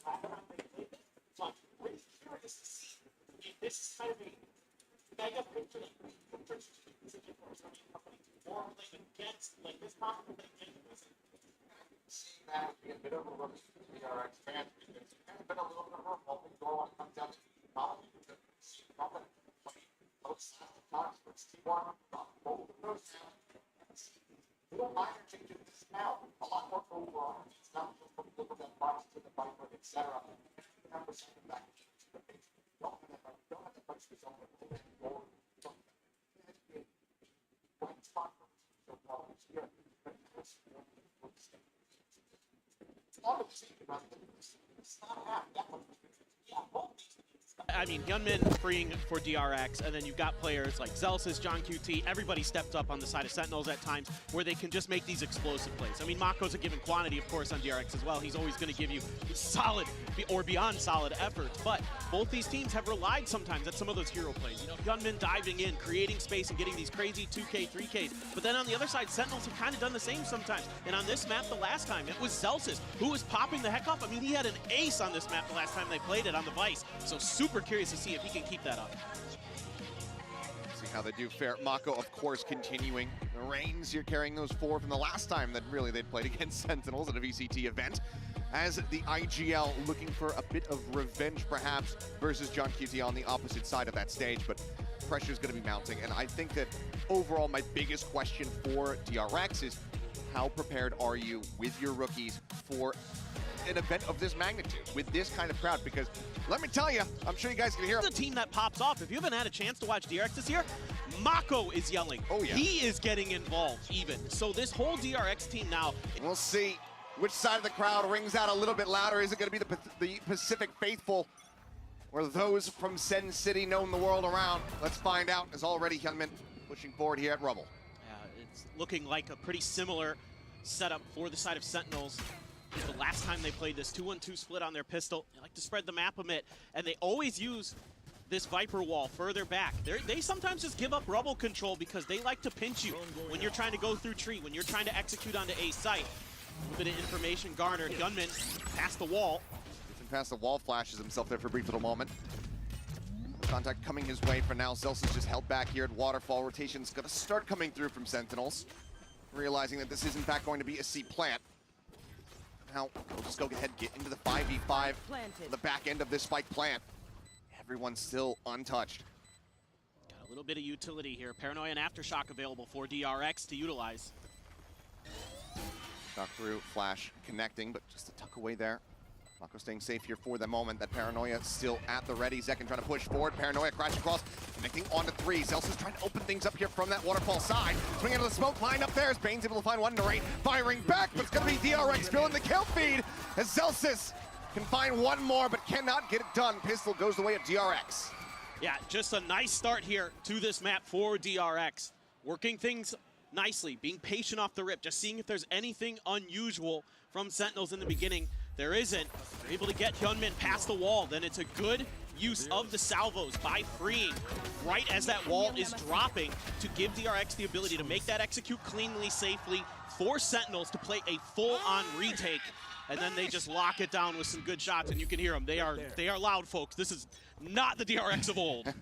So I'm really curious to see if this is kind of a mega picture that we can for Sony company or like against like this possible thing against See that be a bit of a rookie for the DRX fans because it's kind of been a little bit of a revolving door when it comes down to the economy because we see nothing. Those times for T1, both of those now. Little minor changes this now, a lot more overall. It's not just from looking at price to the Viper, etc. You have to send them back to the base. You don't have to punch the zone and go. It has to be a white spot for so far this year. But it's obviously about it's not half that much. Yeah, both these things. I mean, Gunman freeing for DRX, and then you've got players like Zelsis, John QT, everybody stepped up on the side of Sentinels at times where they can just make these explosive plays. I mean, Mako's a given quantity, of course, on DRX as well. He's always going to give you solid or beyond solid efforts, but both these teams have relied sometimes at some of those hero plays. You know, Gunman diving in, creating space, and getting these crazy 2K, 3Ks. But then on the other side, Sentinels have kind of done the same sometimes. And on this map the last time, it was Zelsis who was popping the heck off. I mean, he had an ace on this map the last time they played it on the Vice. So super curious to see if he can keep that up. See how they do fare. Mako, of course, continuing the reigns. You're carrying those 4 from the last time that really they'd played against Sentinels at a VCT event. As the IGL looking for a bit of revenge, perhaps, versus John QT on the opposite side of that stage. But pressure's going to be mounting. And I think that overall, my biggest question for DRX is how prepared are you with your rookies for an event of this magnitude, with this kind of crowd? Because let me tell you, I'm sure you guys can hear the team that pops off. If you haven't had a chance to watch DRX this year, Mako is yelling. Oh, yeah. He is getting involved even. So this whole DRX team now. We'll see which side of the crowd rings out a little bit louder. Is it going to be the Pacific Faithful or those from Sen City known the world around? Let's find out, as already Hyunmin pushing forward here at Rubble. Yeah, it's looking like a pretty similar setup for the side of Sentinels. The last time they played this 2-1-2 split on their pistol, they like to spread the map a bit, and they always use this Viper wall further back. They sometimes just give up rubble control because they like to pinch you when you're trying to go through tree, when you're trying to execute onto a site. A little bit of information garnered. Gunman past the wall. Gets past the wall, flashes himself there for a brief little moment. Contact coming his way for now. Zelsis just held back here at Waterfall. Rotation's going to start coming through from Sentinels, realizing that this is in fact going to be a C plant. Now, we'll just go ahead and get into the 5v5 the back end of this spike plant. Everyone's still untouched. Got a little bit of utility here. Paranoia and Aftershock available for DRX to utilize. Shock through, flash connecting, but just a tuck away there. Mako staying safe here for the moment. That Paranoia still at the ready. Zekin trying to push forward. Paranoia crashing across, connecting onto 3. Zelsis trying to open things up here from that waterfall side. Swinging into the smoke line up there as Bane's able to find one to rate. Firing back, but it's going to be DRX filling the kill feed as Zelsis can find one more, but cannot get it done. Pistol goes the way of DRX. Yeah, just a nice start here to this map for DRX. Working things nicely, being patient off the rip, just seeing if there's anything unusual from Sentinels in the beginning. There isn't. They're able to get Hyunmin past the wall. Then it's a good use of the salvos by freeing right as that wall is dropping to give DRX the ability to make that execute cleanly, safely, force Sentinels to play a full-on retake. And then they just lock it down with some good shots, and you can hear them. They are loud, folks. This is not the DRX of old.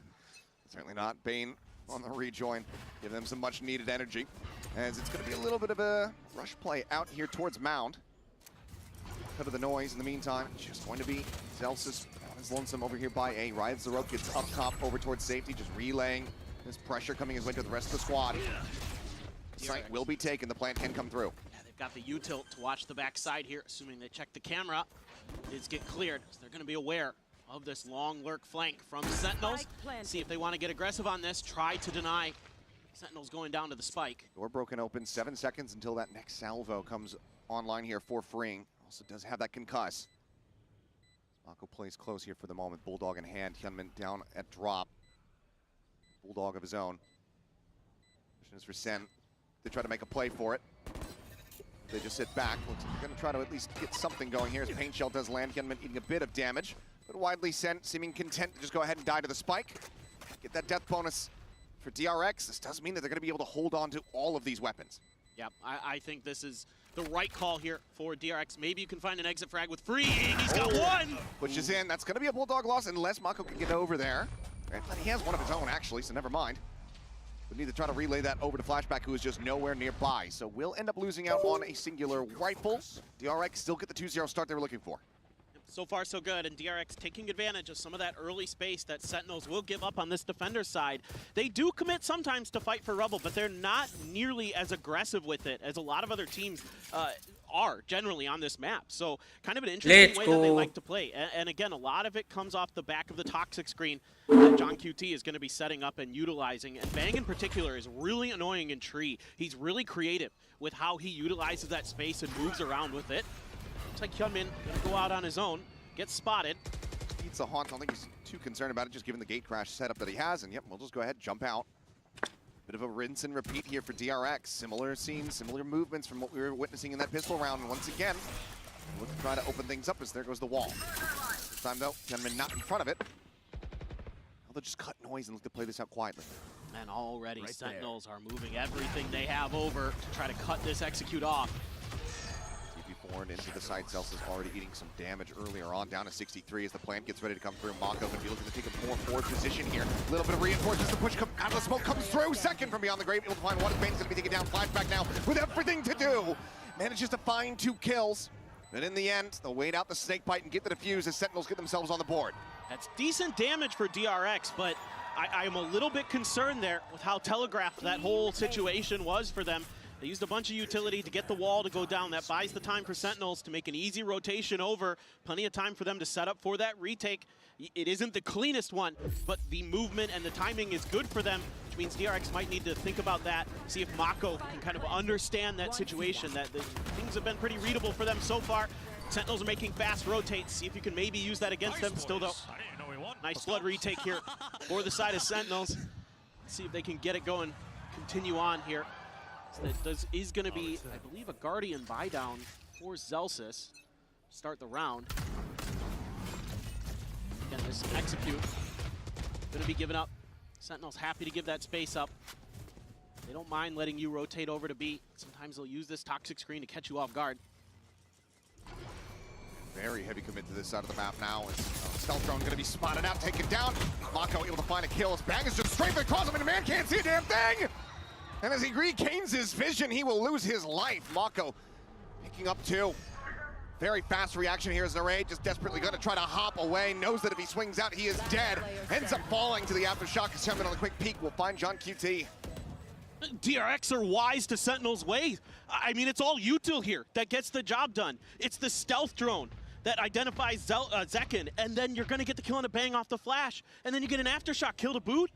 Certainly not. Bane on the rejoin, give them some much-needed energy, as it's going to be a little bit of a rush play out here towards Mound. Cut of the noise in the meantime. It's just going to be Zelsis on his lonesome over here by A. Rides the rope, gets up top over towards safety, just relaying this pressure coming his way to the rest of the squad. Site will be taken. The plant can come through. Yeah, they've got the U-tilt to watch the backside here, assuming they check the camera. It's get cleared, so they're going to be aware of this long lurk flank from Sentinels. See if they want to get aggressive on this, try to deny Sentinels going down to the spike. Door broken open, 7 seconds until that next salvo comes online here for freeing. Also does have that concuss. Mako plays close here for the moment. Bulldog in hand. Hyunmin down at drop. Bulldog of his own. Question is for Sen. They try to make a play for it. They just sit back. Looks like they're going to try to at least get something going here as Paint Shell does land. Hyunmin eating a bit of damage, but widely sent, seeming content to just go ahead and die to the spike. Get that death bonus for DRX. This does mean that they're going to be able to hold on to all of these weapons. Yep, I think this is the right call here for DRX. Maybe you can find an exit frag with Freeing. He's got one! Pushes in. That's going to be a Bulldog loss unless Mako can get over there. And he has one of his own, actually, so never mind. We need to try to relay that over to Flashback, who is just nowhere nearby. So we'll end up losing out on a singular rifle. DRX still get the 2-0 start they were looking for. So far, so good, and DRX taking advantage of some of that early space that Sentinels will give up on this defender side. They do commit sometimes to fight for Rubble, but they're not nearly as aggressive with it as a lot of other teams are generally on this map. So kind of an interesting way that they like to play. And again, a lot of it comes off the back of the toxic screen that John QT is going to be setting up and utilizing. And Bang in particular is really annoying in Tree. He's really creative with how he utilizes that space and moves around with it. Looks like Hyunmin going to go out on his own, gets spotted. Eats a haunt. I don't think he's too concerned about it, just given the gate crash setup that he has. And yep, we'll just go ahead, jump out. Bit of a rinse and repeat here for DRX. Similar scenes, similar movements from what we were witnessing in that pistol round. And once again, look to try to open things up as there goes the wall. This time though, Hyunmin not in front of it. They'll just cut noise and look to play this out quietly. And already Sentinels are moving everything they have over to try to cut this execute off. Forward into the side. Zelsa's already eating some damage earlier on, down to 63 as the plant gets ready to come through. Mako going to be looking to take a more forward position here. A little bit of reinforcements. The push out of the smoke comes through. Second from beyond the grave. Able to find one. Bane's going to be taken down. Flashback now with everything to do. Manages to find 2 kills. And in the end, they'll wait out the snake bite and get the defuse as Sentinels get themselves on the board. That's decent damage for DRX, but I am a little bit concerned there with how telegraphed that whole situation was for them. They used a bunch of utility to get the wall to go down. That buys the time for Sentinels to make an easy rotation over. Plenty of time for them to set up for that retake. It isn't the cleanest one, but the movement and the timing is good for them, which means DRX might need to think about that, see if Mako can kind of understand that situation. That things have been pretty readable for them so far. Sentinels are making fast rotates. See if you can maybe use that against them. Still though, nice flood retake here for the side of Sentinels. Let's see if they can get it going, continue on here. So that is going to be, I believe, a Guardian buy down for Zelsis. Start the round. Again, this execute going to be given up. Sentinel's happy to give that space up. They don't mind letting you rotate over to B. Sometimes they'll use this toxic screen to catch you off guard. Very heavy commit to this side of the map now. As Stealth Drone going to be spotted out, taken down. Mako able to find a kill. His bag is just straight across him, and the man can't see a damn thing. And as he regains his vision, he will lose his life. Mako picking up 2. Very fast reaction here as Naray just desperately going to try to hop away. Knows that if he swings out, he is dead. Ends up falling to the aftershock. As Hyunmin on a quick peek will find John QT. DRX are wise to Sentinel's way. I mean, it's all util here that gets the job done. It's the stealth drone that identifies Zekin, and then you're going to get the kill on a bang off the flash, and then you get an aftershock kill to boot.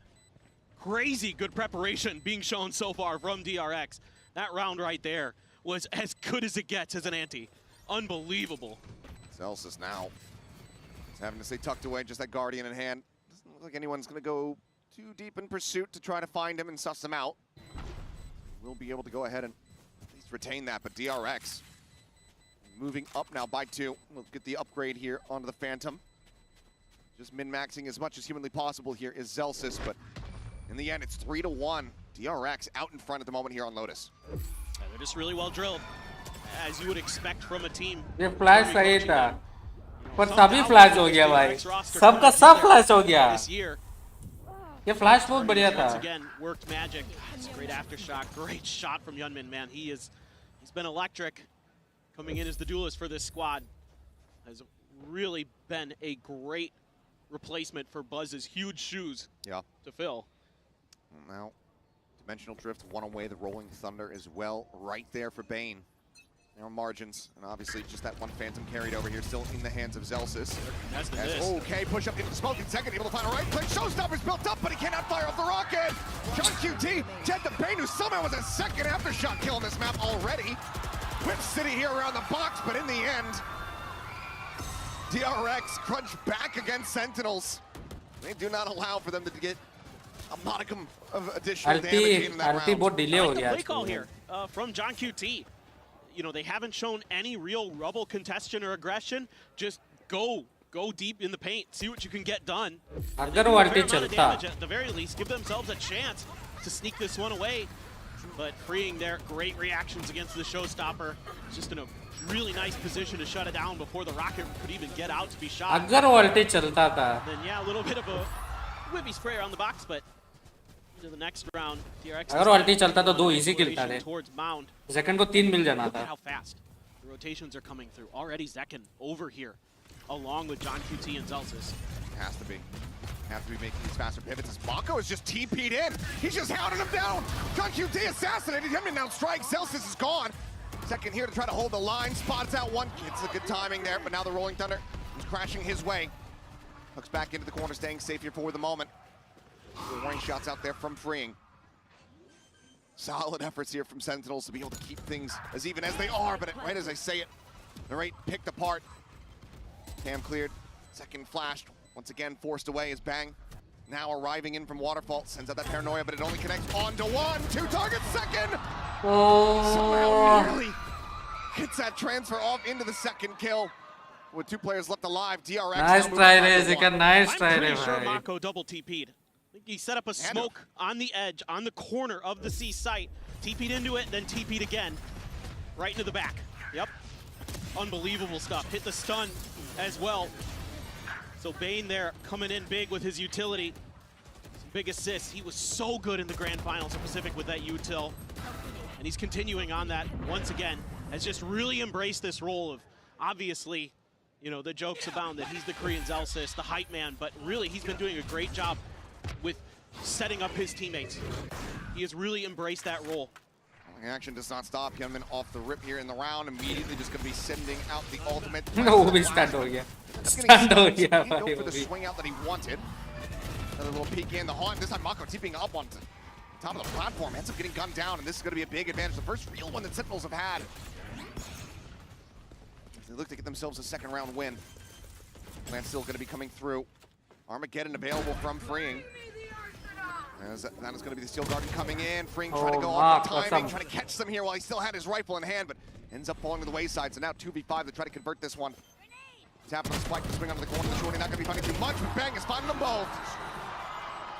Crazy good preparation being shown so far from DRX. That round right there was as good as it gets as an ante. Unbelievable. Zelsis now is having to stay tucked away, just that Guardian in hand. Doesn't look like anyone's going to go too deep in pursuit to try to find him and suss him out. We'll be able to go ahead and at least retain that, but DRX moving up now by 2. We'll get the upgrade here onto the Phantom. Just min-maxing as much as humanly possible here is Zelsis, but in the end, it's 3-1. DRX out in front at the moment here on Lotus. Yeah, they're just really well drilled, as you would expect from a team. ये flash सही था, पर सभी flash हो गया भाई. सबका सब फ्लैश हो गया. This year. ये फ्लैश बहुत बढ़िया था. Once again, worked magic. It's a great aftershock. Great shot from Hyunmin, man. He's been electric coming in as the duelist for this squad. Has really been a great replacement for Buzz's huge shoes to fill. Now, Dimensional Drift one away, the Rolling Thunder as well, right there for Bane. There are margins, and obviously just that one Phantom carried over here, still in the hands of Zelsis. Okay, push up into the smoke in second, able to find a right click. Showstopper's built up, but he cannot fire off the rocket. John QT, dead to Bane, who somehow was a second aftershock kill on this map already. Whip City here around the box, but in the end, DRX crunch back against Sentinels. They do not allow for them to get a modicum of additional damage in that round. बहुत delay हो The गया. play call here from John QT. You know, they haven't shown any real Rubble contestion or aggression. Just go deep in the paint, see what you can get done. अगर वो अल्टी चलता, At the very least, give themselves a chance to sneak this one away. But freeing there, great reactions against the showstopper. Just in a really nice position to shut it down before the rocket could even get out to be shot. अगर वो अल्टी चलता था Then yeah, a little bit of a whippy spray around the box, but into the next round, DRX अगर वो अल्टी चलता तो 2 easy किल था रे towards Mound. सेकंड को 3 मिल जाना Look था at how fast the rotations are coming through. Already Zekken over here, along with John QT and Zelsis. Has to be. Have to be making these faster pivots as Mako is just TP'd in. He's just hounding him down. John QT assassinated him and now strike. Celsius is gone. Second here to try to hold the line. Spots out one. It's a good timing there, but now the Rolling Thunder is crashing his way. Hooks back into the corner, staying safe here for the moment. The warning shots out there from Freeing. Solid efforts here from Sentinels to be able to keep things as even as they are, but right as I say it, the rate picked apart. Cam cleared. Second flashed. Once again, forced away as Bang, now arriving in from Waterfall, sends out that paranoia, but it only connects onto one. 2 targets, second! Somehow nearly gets that transfer off into the second kill. With 2 players left alive, DRX nice now try moving रे on to जिकर one. Nice I'm try रे pretty sure भाई Mako double TP'd. I think he set up a smoke on the edge, on the corner of the C site, TP'd into it, then TP'd again, right into the back. Yep. Unbelievable stuff. Hit the stun as well. So Bane there coming in big with his utility. Some big assists. He was so good in the grand finals of Pacific with that util. And he's continuing on that once again. Has just really embraced this role of, obviously, you know, the jokes abound that he's the Korean Zelsis, the hype man, but really he's been doing a great job with setting up his teammates. He has really embraced that role. Action does not stop. Hyunmin off the rip here in the round. Immediately just going to be sending out the ultimate. वो भी stand हो गया stand हो गया He didn't भाई go for वो the भी swing out that he wanted. Another little peek in the haunt. This time Mako tipping up on top of the platform. Ends up getting gunned down, and this is going to be a big advantage. The first real one that Sentinels have had. They look to get themselves a second round win. Plan's still going to be coming through. Armageddon available from Freeing. As that is going to be the Steel Guardian coming in. Freeing trying to go off the timing, trying to catch them here while he still had his rifle in hand, but ends up falling to the wayside. So now 2v5 to try to convert this one. Tapping the spike to swing onto the corner. The shorty not going to be finding too much, but Bang is finding them both.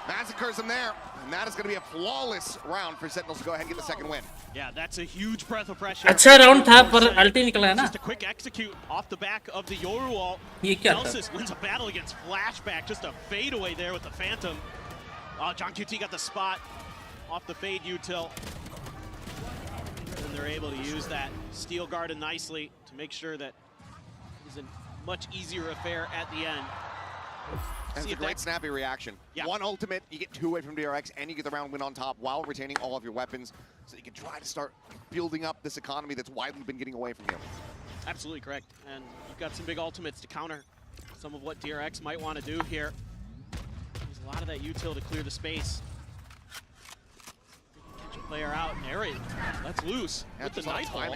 Massacres them there, and that is going to be a flawless round for Sentinels to go ahead and get the second win. Yeah, that's a huge breath of fresh air. अच्छा round था पर अल्टी निकला है ना Just a quick execute off the back of the Yoru wall. ये क्या था Celsius wins a battle against Flashback. Just a fadeaway there with the Phantom. Oh, John QT got the spot off the fade util. And they're able to use that Steel Guardian nicely to make sure that it is a much easier affair at the end. That's a great snappy reaction. Yeah. One ultimate, you get 2 away from DRX, and you get the round win on top while retaining all of your weapons, so you can try to start building up this economy that's widely been getting away from you. Absolutely correct. And you've got some big ultimates to counter some of what DRX might want to do here. There's a lot of that util to clear the space. Catch a player out, and Area lets loose with the Nightfall.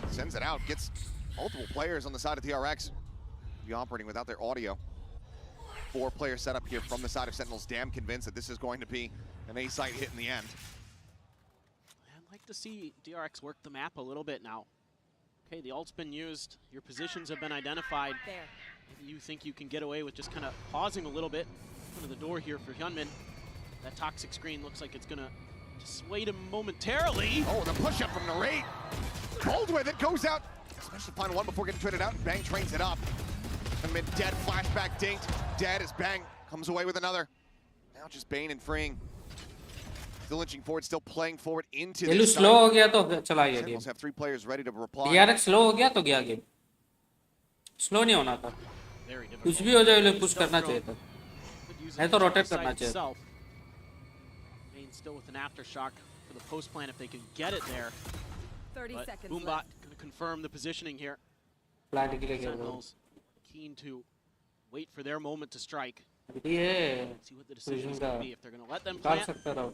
Sends it out, gets multiple players on the side of TRX. Be operating without their audio. 4-player setup here from the side of Sentinels. Damn convinced that this is going to be an A-site hit in the end. I'd like to see DRX work the map a little bit now. Okay, the ult's been used. Your positions have been identified. Maybe you think you can get away with just kind of pausing a little bit. Under the door here for Hyunmin. That toxic screen looks like it's going to just sway him momentarily. Oh, the push-up from Narrate. Bold with it, goes out. Especially the final one before getting traded out. Bang trains it up. Mid dead, flashback dinked. Dead as Bang comes away with another. Now just Bane and Freeing. Still inching forward, still playing forward into ये this slow हो गया तो चला गया Sentinels game have 3 players ready to reply. DRX slow हो गया तो गया गेम स्लो नहीं होना था Very difficult. कुछ भी हो जाए उन्हें पुश करना चाहिए था नहीं तो रोटेट करना चाहिए था Bane still with an aftershock for the post plan if they can get it there. 30 But seconds Boombot left. going to confirm the positioning here. Flight के लिए गया वो Sentinels keen to wait for their moment to strike. ये See what the decision is going to be. If they're going to let them काट plant, सकता रहो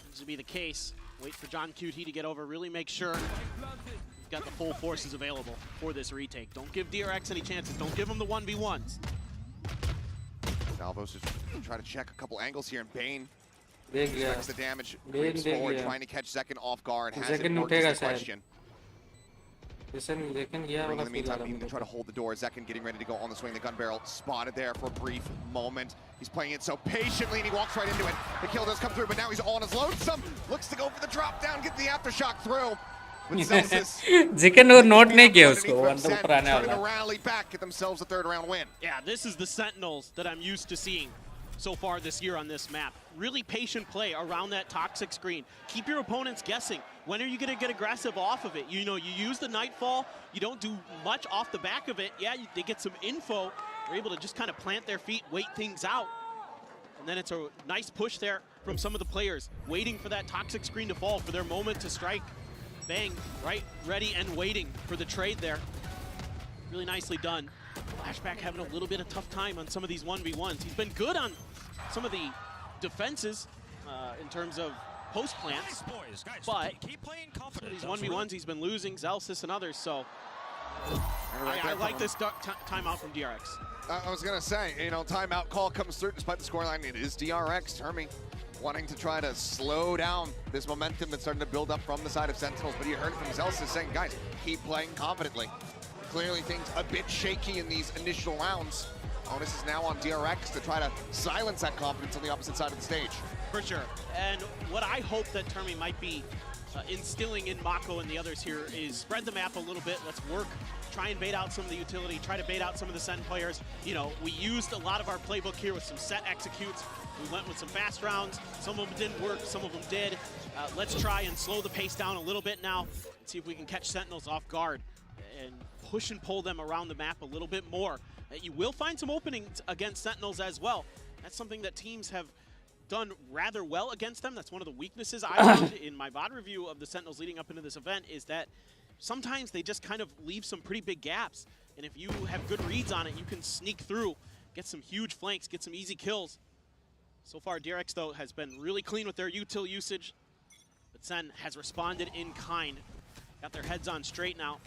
seems to be the case. Wait for John QT to get over. Really make sure you've got the full forces available for this retake. Don't give DRX any chances. Don't give them the 1v1s. Salvos is trying to check a couple angles here, and Bane देख लिया checks the damage. Bane Creeps देख forward, लिया trying to catch Zekken off guard. Has Zekken it worked is उठेगा the शायद question. लेकिन ये In वाला the feel uh meantime, रहा needing to है try to hold the door. Zekin getting ready to go on the swing. The gun barrel spotted there for a brief moment. He's playing it so patiently, and he walks right into it. The kill does come through, but now he's all on his lonesome. Looks to go for the drop down, get the aftershock through. But Celsius जिकन और note नहीं किया underneath उसको from अंदर Zen, ऊपर आने trying to वाला rally back, get themselves a third round win. Yeah, this is the Sentinels that I'm used to seeing so far this year on this map. Really patient play around that toxic screen. Keep your opponents guessing. When are you going to get aggressive off of it? You know, you use the Nightfall. You don't do much off the back of it. Yeah, they get some info. They're able to just kind of plant their feet, wait things out. And then it's a nice push there from some of the players, waiting for that toxic screen to fall, for their moment to strike. Bang, right, ready and waiting for the trade there. Really nicely done. Flashback having a little bit of tough time on some of these 1v1s. He's been good on some of the defenses in terms of post plants, but some of these 1v1s he's been losing, Zelsis and others, so I like this timeout from DRX. I was going to say, you know, timeout call comes through despite the scoreline. It is DRX, Termi, wanting to try to slow down this momentum that's starting to build up from the side of Sentinels, but you heard it from Zelsis saying, guys, keep playing confidently. Clearly things a bit shaky in these initial rounds. Onus is now on DRX to try to silence that confidence on the opposite side of the stage. For sure. And what I hope that Termi might be instilling in Mako and the others here is spread the map a little bit. Let's work, try and bait out some of the utility, try to bait out some of the Sen players. You know, we used a lot of our playbook here with some set executes. We went with some fast rounds. Some of them didn't work, some of them did. Let's try and slow the pace down a little bit now and see if we can catch Sentinels off guard and push and pull them around the map a little bit more. You will find some openings against Sentinels as well. That's something that teams have done rather well against them. That's one of the weaknesses I found in my VOD review of the Sentinels leading up into this event, is that sometimes they just kind of leave some pretty big gaps. And if you have good reads on it, you can sneak through, get some huge flanks, get some easy kills. So far, DRX, though, has been really clean with their util usage. But Sen has responded in kind. Got their heads on straight now.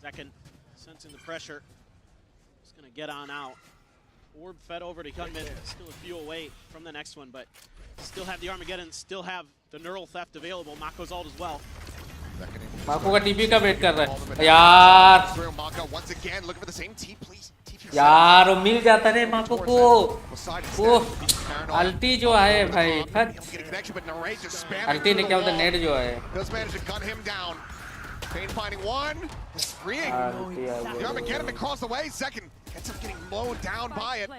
Zekin sensing the pressure. Just going to get on out. Orb fed over to Gunman. Still a few away from the next one, but still have the Armageddon, still have the Neural Theft available. Mako's ult as well. माको का TP का wait कर रहा है यार Once again, looking for the same T, please. यार वो मिल जाता रे माको को वो अल्टी जो है भाई अल्टी ने क्या होता नेट जो है Does manage to gun him down. Pain finding one. Freeing. The Armageddon across the way. Second ends up getting mowed down by it.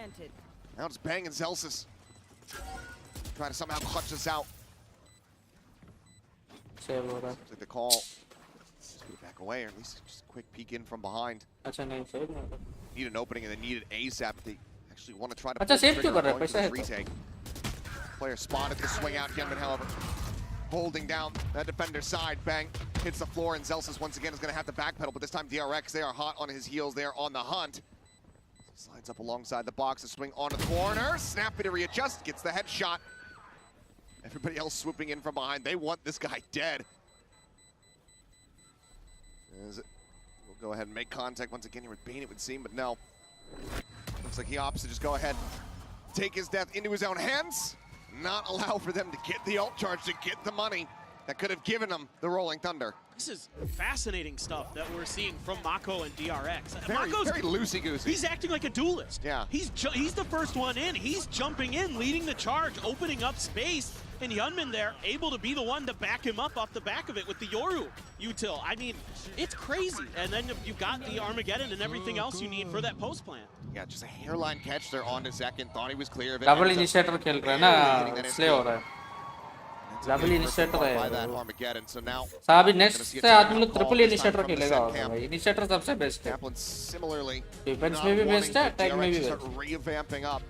Now it's Bang and Zelsis trying to somehow clutch this out. Looks like the call. Just get it back away, or at least just a quick peek in from behind. Need an opening and they need it ASAP. They actually want to try to pull the trigger going for this retake. Player spotted the swing out. Genman, however, holding down that defender's side. Bang hits the floor, and Zelsis once again is going to have to backpedal, but this time DRX, they are hot on his heels. They are on the hunt. Slides up alongside the box, a swing onto the corner. Snappy to readjust, gets the headshot. Everybody else swooping in from behind. They want this guy dead. We'll go ahead and make contact once again here with Bane, it would seem, but no. Looks like he opts to just go ahead, take his death into his own hands, not allow for them to get the ult charge, to get the money that could have given him the Rolling Thunder. This is fascinating stuff that we're seeing from Mako and DRX. Very loosey-goosey. He's acting like a duelist. Yeah. He's the first one in. He's jumping in, leading the charge, opening up space. And Yunmin there, able to be the one to back him up off the back of it with the Yoru util. I mean, it's crazy. And then you got the Armageddon and everything else you need for that post plant. Yeah, just a hairline catch there on the second. Thought he was clear of it. Double initiator खेल रहा है ना इसलिए हो रहा है double initiator है साहब नेक्स्ट से आदमी लोग ट्रिपल इनिशिएटर खेलेगा भाई इनिशिएटर सबसे बेस्ट है डिफेंस में भी बेस्ट है अटैक में भी best revamping up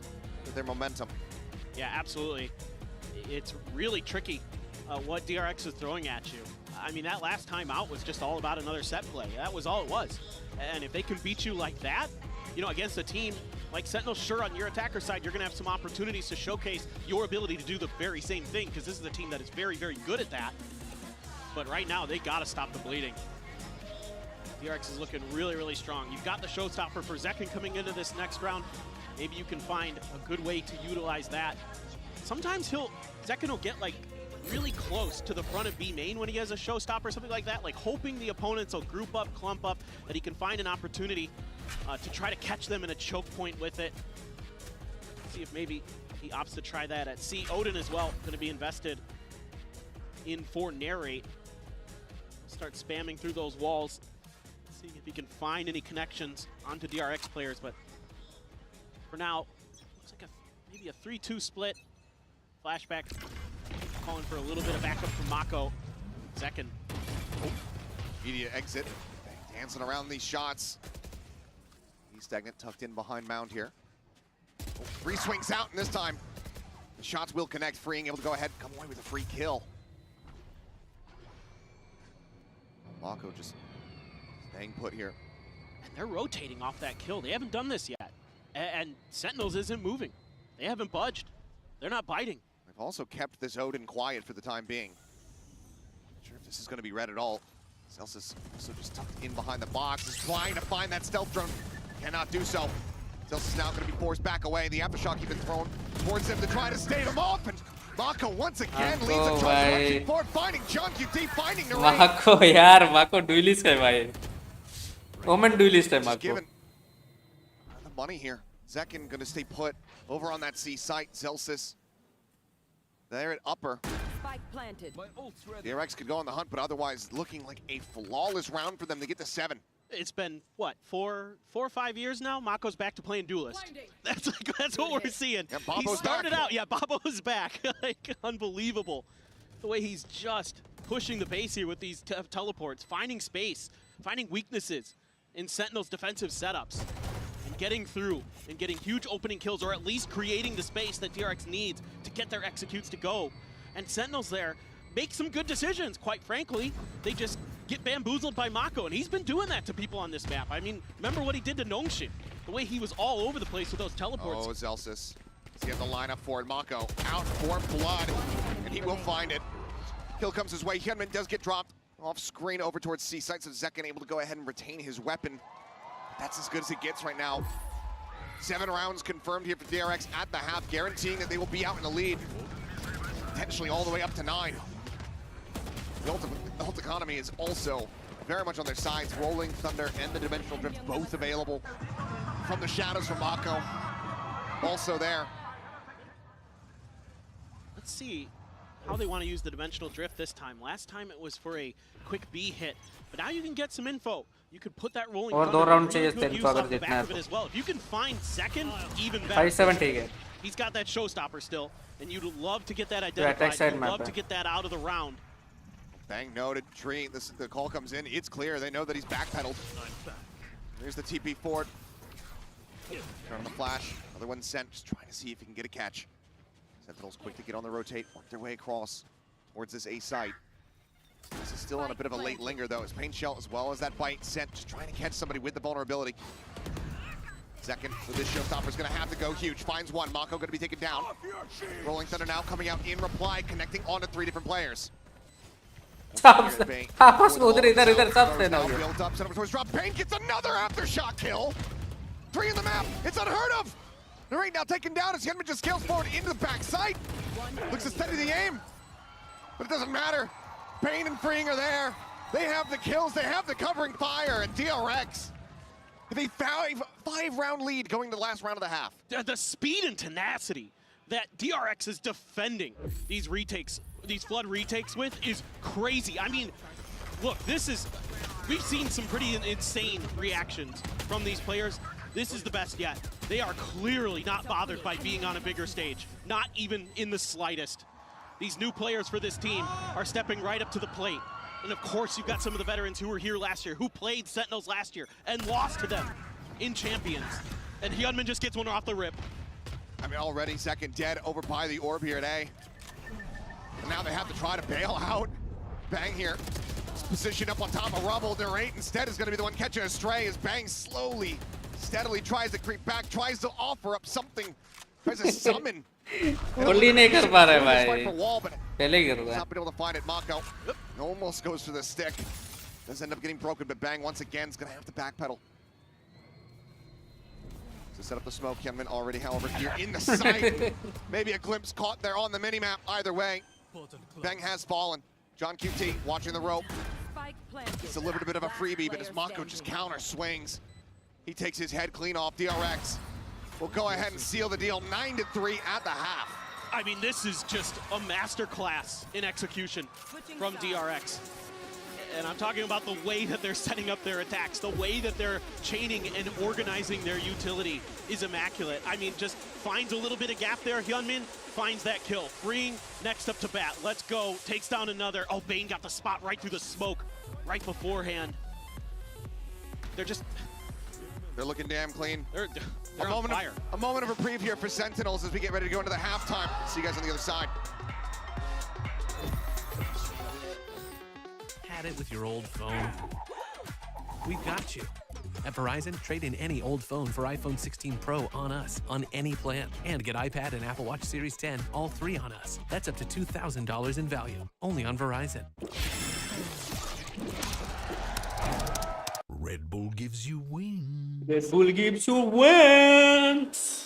their momentum. Yeah, absolutely. It's really tricky what DRX is throwing at you. I mean, that last time out was just all about another set play. That was all it was. And if they can beat you like that, you know, against a team like Sentinel, sure, on your attacker side, you're going to have some opportunities to showcase your ability to do the very same thing, because this is a team that is very, very good at that. But right now, they got to stop the bleeding. DRX is looking really, really strong. You've got the showstopper for Zekin coming into this next round. Maybe you can find a good way to utilize that. Sometimes Zekin will get like really close to the front of B main when he has a showstopper or something like that, like hoping the opponents will group up, clump up, that he can find an opportunity to try to catch them in a choke point with it. See if maybe he opts to try that at C. Odin as well, going to be invested in for Narrate. Start spamming through those walls, seeing if he can find any connections onto DRX players, but for now, looks like maybe a 3-2 split. Flashback, calling for a little bit of backup from Mako. Zekin. Oh, immediate exit, dancing around these shots. He's stagnant, tucked in behind Mound here. Oh, 3 swings out, and this time the shots will connect, freeing able to go ahead and come away with a free kill. Mako just staying put here. And they're rotating off that kill. They haven't done this yet. And Sentinels isn't moving. They haven't budged. They're not biting. They've also kept this Odin quiet for the time being. Not sure if this is going to be read at all. Celsius also just tucked in behind the box, is trying to find that stealth drone. Cannot do so. Celsius is now going to be forced back away. The aftershock even thrown towards him to try to stave him off. And Mako once again leads a charge forward, finding John QT, finding Narrate. Mako yaar, Mako duelist hai bhai. Omen duelist hai Mako. Given the money here. Zekin going to stay put over on that C site. Celsius there at upper. Spike planted. The RX could go on the hunt, but otherwise looking like a flawless round for them to get to 7. It's been, what, four or 5 years now? Mako's back to playing Duelist. That's what we're seeing. Yeah, he Bobo's started back. out, yeah, Bobo's back. Like, unbelievable. The way he's just pushing the base here with these teleports, finding space, finding weaknesses in Sentinel's defensive setups, and getting through and getting huge opening kills, or at least creating the space that DRX needs to get their executes to go. And Sentinels there make some good decisions, quite frankly. They just get bamboozled by Mako, and he's been doing that to people on this map. I mean, remember what he did to Nongshin? The way he was all over the place with those teleports. Oh, Celsius. He's getting the lineup for it. Mako out for blood, and he will find it. Kill comes his way. Hyunmin does get dropped off screen over towards C site, so Zekin able to go ahead and retain his weapon. That's as good as it gets right now. 7 rounds confirmed here for DRX at the half, guaranteeing that they will be out in the lead. Potentially all the way up to 9. The ult economy is also very much on their sides. Rolling Thunder and the Dimensional Drift both available from the shadows from Mako. Also there. Let's see how they want to use the Dimensional Drift this time. Last time it was for a quick B hit, but now you can get some info. You could put that Rolling Thunder really good use off the back of it as well. If you can find Zekin, even better. 570. He's got that showstopper still, and you'd love to get that identified. You'd love to get that out of the round. Bang noted, Tree, the call comes in, it's clear, they know that he's backpedaled. There's the TP forward. Turn on the flash, another one sent, just trying to see if he can get a catch. Sentinels quick to get on the rotate, work their way across towards this A site. This is still on a bit of a late linger though, as Pain Shell as well as that bite sent, just trying to catch somebody with the vulnerability. Second, so this showstopper's gonna have to go huge, finds one, Mako gonna be taken down. Rolling Thunder now coming out in reply, connecting onto 3 different players. आपस में उधर इधर सब से ना built up, set up towards drop. Bane gets another aftershock kill. 3 in the map. It's unheard of. Narrate now taken down as Hyunmin just scales forward into the backside. Looks to steady the aim, but it doesn't matter. Bane and Freeing are there. They have the kills. They have the covering fire, and DRX with a 5-round lead going to the last round of the half. The speed and tenacity that DRX is defending these retakes, these flood retakes with is crazy. I mean, look, we've seen some pretty insane reactions from these players. This is the best yet. They are clearly not bothered by being on a bigger stage, not even in the slightest. These new players for this team are stepping right up to the plate. And of course, you've got some of the veterans who were here last year, who played Sentinels last year and lost to them in Champions. And Hyunmin just gets one off the rip. I mean, already second dead over by the orb here at A. And now they have to try to bail out. Bang here. Positioned up on top of rubble. Narrate instead is going to be the one catching a stray as Bang slowly, steadily tries to creep back, tries to offer up something, tries to summon. होल्डी नहीं कर पा रहे भाई पहले कर रहा है not been able to find it. Mako almost goes for the stick, does end up getting broken, but Bang once again is going to have to backpedal to set up the smoke. Hyunmin already, however, here in the sight. Maybe a glimpse caught there on the minimap. Either way, Bang has fallen. John QT watching the rope. It's a little bit of a freebie, but as Mako just counter swings, he takes his head clean off. DRX will go ahead and seal the deal, 9-3 at the half. I mean, this is just a masterclass in execution from DRX. And I'm talking about the way that they're setting up their attacks, the way that they're chaining and organizing their utility is immaculate. I mean, just finds a little bit of gap there. Hyunmin finds that kill. Freeing next up to bat. Let's go. Takes down another. Oh, Bane got the spot right through the smoke right beforehand. They're looking damn clean. They're on fire. A moment of reprieve here for Sentinels as we get ready to go into the halftime. See you guys on the other side. Had it with your old phone? We've got you. At Verizon, trade in any old phone for iPhone 16 Pro on us, on any plan. And get iPad and Apple Watch Series 10, all three on us. That's up to $2,000 in value, only on Verizon. Red Bull gives you wings. Red Bull gives you wings.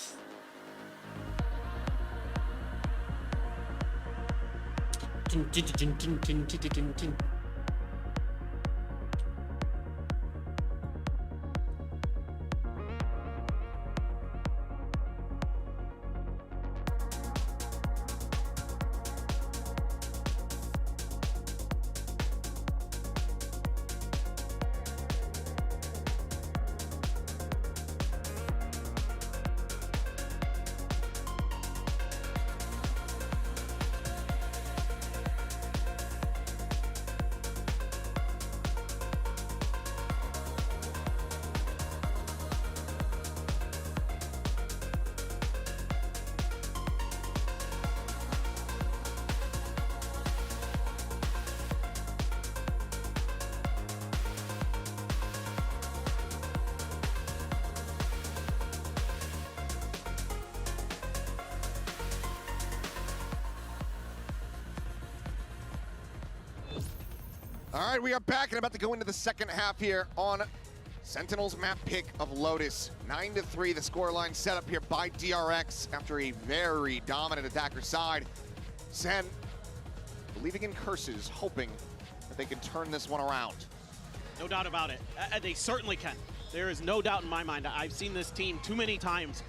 All right, we are back and about to go into the second half here on Sentinels map pick of Lotus. 9-3, the scoreline set up here by DRX after a very dominant attacker side. Sen believing in curses, hoping that they can turn this one around. No doubt about it. They certainly can. There is no doubt in my mind. I've seen this team too many times,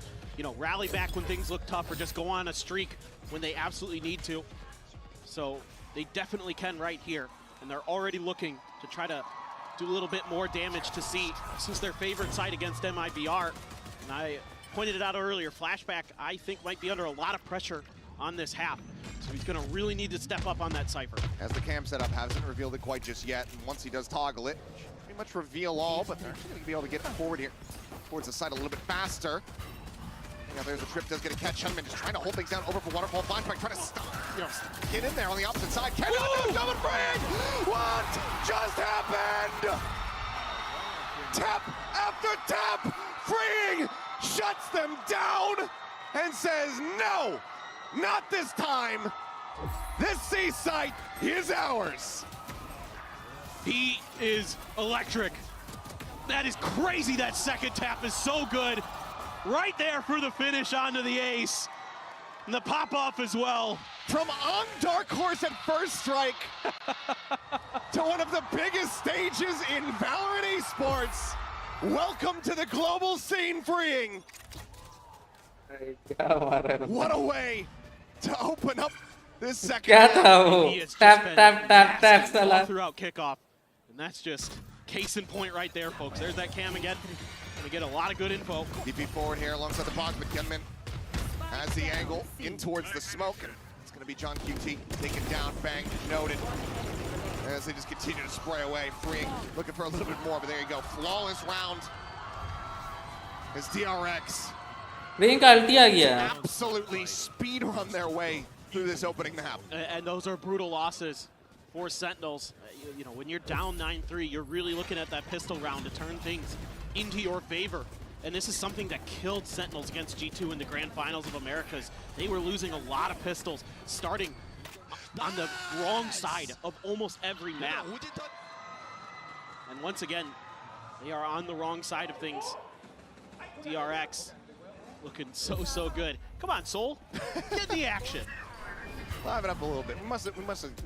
rally back when things look tough or just go on a streak when they absolutely need to. So they definitely can right here. And they're already looking to try to do a little bit more damage to see. This is their favorite side against MIBR. And I pointed it out earlier, Flashback, I think, might be under a lot of pressure on this half. So he's going to really need to step up on that Cypher. As the cam setup hasn't revealed it quite just yet. And once he does toggle it, pretty much reveal all, but they're actually going to be able to get forward here towards the side a little bit faster. Yeah, there's a trip, does get a catch. Hyunmin just trying to hold things down over for Waterfall. Flashback trying to stop, get in there on the opposite side. Cannot do double frag! What just happened? Tap after tap! Freeing shuts them down and says, no, not this time. This C site is ours. He is electric. That is crazy. That second tap is so good. Right there for the finish onto the ace. And the pop-off as well. From on Dark Horse at first strike to one of the biggest stages in Valorant esports. Welcome to the global scene, Freeing. What a way to open up this second half. He has just been all throughout kickoff. And that's just case in point right there, folks. There's that cam again. Gonna get a lot of good info. DP forward here alongside the box, but Hyunmin has the angle in towards the smoke. And it's gonna be John QT taken down, Bang, noted. As they just continue to spray away, Freeing, looking for a little bit more, but there you go. Flawless round as DRX absolutely speed run their way through this opening map. And those are brutal losses for Sentinels. When you're down 9-3, you're really looking at that pistol round to turn things into your favor. And this is something that killed Sentinels against G2 in the Grand Finals of Americas. They were losing a lot of pistols, starting on the wrong side of almost every map. And once again, they are on the wrong side of things. DRX looking so good. Come on, Soul, get the action. Live it up a little bit. We must have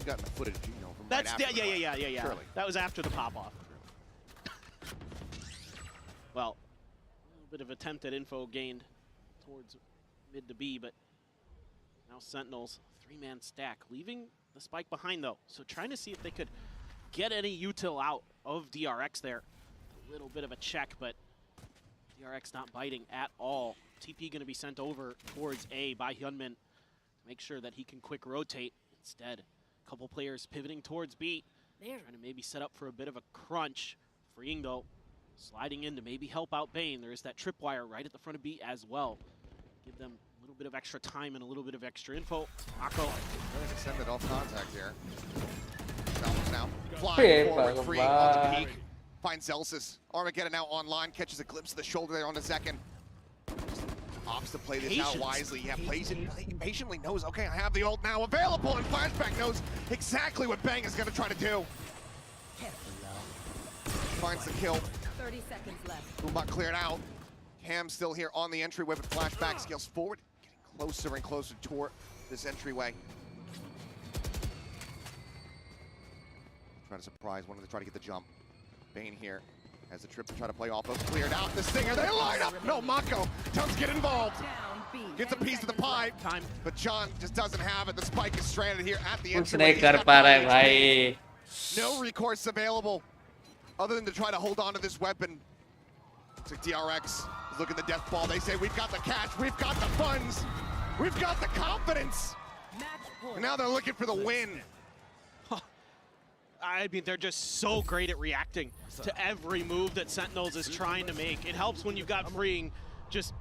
gotten the footage, you know, from That's right after. yeah. Surely. That was after the pop off. Well, a little bit of attempted info gained towards mid to B, but now Sentinels, 3-man stack, leaving the spike behind though. So trying to see if they could get any util out of DRX there. A little bit of a check, but DRX not biting at all. TP going to be sent over towards A by Hyunmin to make sure that he can quick rotate. Instead, a couple players pivoting towards B, trying to maybe set up for a bit of a crunch. Freeing though, sliding in to maybe help out Bane. There is that tripwire right at the front of B as well. Give them a little bit of extra time and a little bit of extra info. Mako. Going to send it off contact here. Zelsis now flying forward, Freeing on the peak. Finds Zelsis. Armageddon now online, catches a glimpse of the shoulder there on the second. Opts to play this out wisely. Yeah, plays it patiently, knows, okay, I have the ult now available, and Flashback knows exactly what Bang is going to try to do. Finds the kill. 30 seconds left. Umbot cleared out. Cam still here on the entryway, but Flashback scales forward, getting closer and closer toward this entryway. Trying to surprise, wanted to try to get the jump. Bane here has the trip to try to play off of. Cleared out the Stinger, they line up! No, Mako does get involved. Gets a piece of the pie, but John just doesn't have it. The spike is stranded here at the entryway. No recourse available other than to try to hold on to this weapon. It's like DRX is looking at the death ball. They say, we've got the cash, we've got the funds, we've got the confidence. And now they're looking for the win. I mean, they're just so great at reacting to every move that Sentinels is trying to make. It helps when you've got Freeing just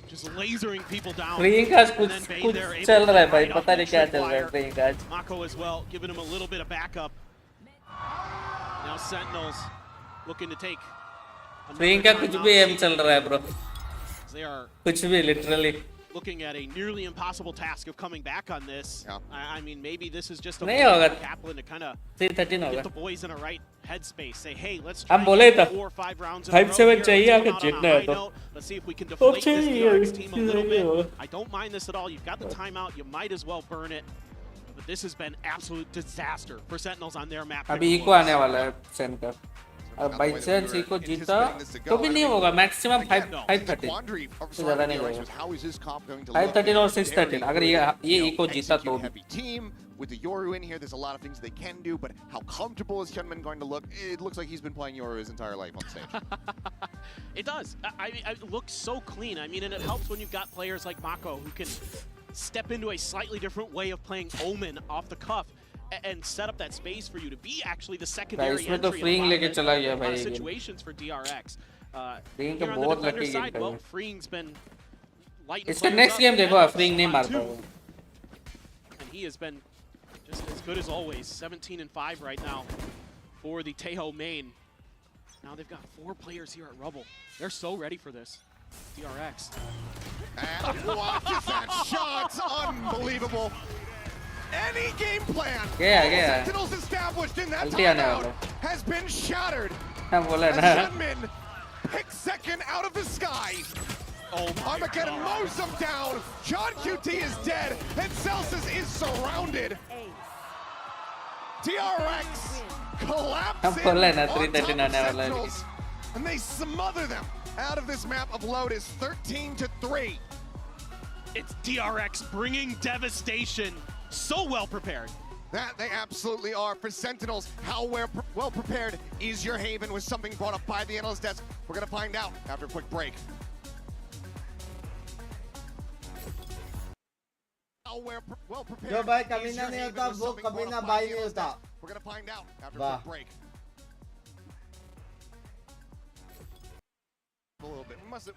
lasering people down. Freeing का कुछ चल रहा है भाई, पता नहीं क्या चल रहा है Freeing का. Mako as well, giving him a little bit of backup. Now Sentinels looking to take. Freeing का कुछ भी aim चल रहा है bro. They are कुछ भी literally. Looking at a nearly impossible task of coming back on this. Yeah. I mean, maybe this is just a नहीं होगा. Kaplan to kind of 313 get होगा. the boys in a right headspace. Say, hey, let's try हम बोले था 4 or 5 rounds in a row 5-7 here. चाहिए Let's अगर come out on जीतना a है high तो. note. Let's see if we can deflate this DRX team a little bit. I don't mind this at all. You've got the timeout. You might as well burn it. But this has been absolute disaster for Sentinels on their map. अभी eco आने वाला है सेन का. अब by chance eco जीता तो भी नहीं होगा. मैक्सिमम 530. तो ज़्यादा नहीं होगा. 513 और 613. अगर ये इको जीता तो भी. With the Yoru in here, there's a lot of things they can do, but how comfortable is Hyunmin going to look? It looks like he's been playing Yoru his entire life on stage. It does. It looks so clean. I mean, and it helps when you've got players like Mako who can step into a slightly different way of playing Omen off the cuff and set up that space for you to be actually the secondary entry in a lot of situations for DRX. Freeing Here का on the बहुत defender lucky side, game well, था. Freeing's been lighting इसका players next up game देखो, and Freeing नहीं on मारता two. वो. And he has been just as good as always. 17-5 right now for the Tejo main. Now they've got 4 players here at Rubble. They're so ready for this. DRX. And watches that shot. Unbelievable. Any game plan Sentinels established in that timeout has been shattered. हम बोला As ना. Hyunmin picks second out of the sky. Oh my Armageddon mows them down. John QT is dead, and Celsius is surrounded. DRX collapses हम बोला ना on 313 top of आने वाला है. Sentinels, and they smother them out of this map of Lotus, 13-3. It's DRX bringing devastation. So well prepared. That they absolutely are. For Sentinels, how well prepared is your Haven was something brought up by the analyst desk. We're going to find out after a quick break. How well prepared जो भाई is कभी your ना नहीं Haven होता was वो something कभी brought ना up by भाई the नहीं analyst होता. desk. We're going to find out after a quick break. A little bit. We must have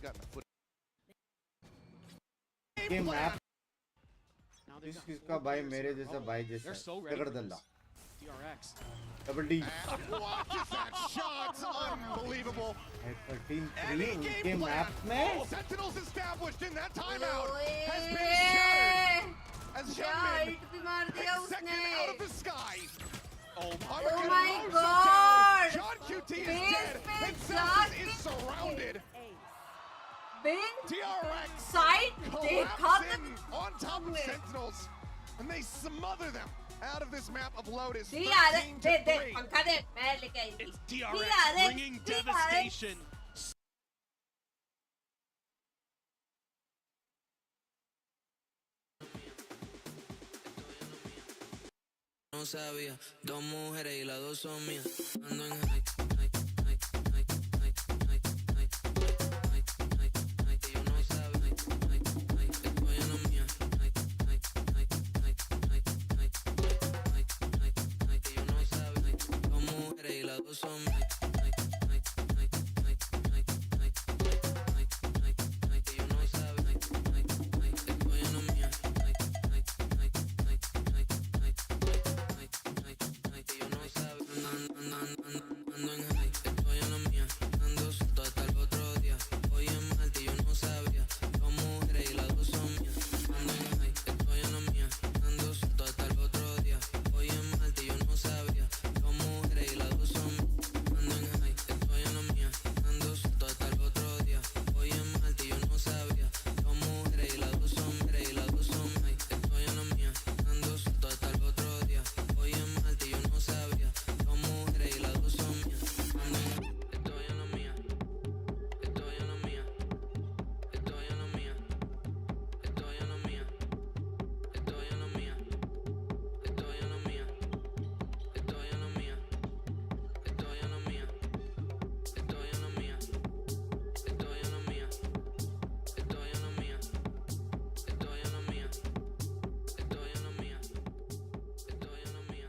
gotten the footage. ये मैप Now they've got किसका 4 भाई players मेरे here at जैसा Rubble. भाई They're जैसा so ready तगड़ for दल्ला this. DRX. Double D And watches that shot. Unbelievable. 13-3 उनके map में Sentinels established in that timeout has been shattered. As Hyunmin picks second out of the sky. Oh Armageddon my mows them God. down. John QT is dead, and Celsius is surrounded. main DRX side, they got collapse them in on top of somewhere. Sentinels, and they smother them out of this map of Lotus. DRX, 13 to 3. पंखा मैं लेके आई थी. It's DRX bringing devastation. No sabía, dos mujeres y las dos son mías. Ando en high, high, high, high, high, high, high, high, high, high, que yo no sabía, high, high, high, estoy en lo mía. High, high, high, high, high, high, high, high, high, que yo no sabía. Dos mujeres y las dos son mías. High, high, high, high, high, high, high, high, high, que yo no sabía. High, high, high, estoy en lo mía. High, high, high, high, high, high. Que yo no sabía, ando en high, estoy en la mía, ando suelto hasta el otro día. Hoy en Marte yo no sabía, dos mujeres y las dos son mías. Ando en high, estoy en la mía, ando suelto hasta el otro día. Hoy en Marte yo no sabía, dos mujeres y las dos son mías. Ando en high, estoy en la mía, ando suelto hasta el otro día. Hoy en Marte yo no sabía, dos mujeres y las dos son mías. Y las dos son high, estoy en la mía, ando suelto hasta el otro día. Hoy en Marte yo no sabía, dos mujeres y las dos son mías. Estoy en la mía, estoy en la mía, estoy en la mía, estoy en la mía, estoy en la mía, estoy en la mía, estoy en la mía, estoy en la mía, estoy en la mía, estoy en la mía, estoy en la mía, estoy en la mía, estoy en la mía, estoy en la mía.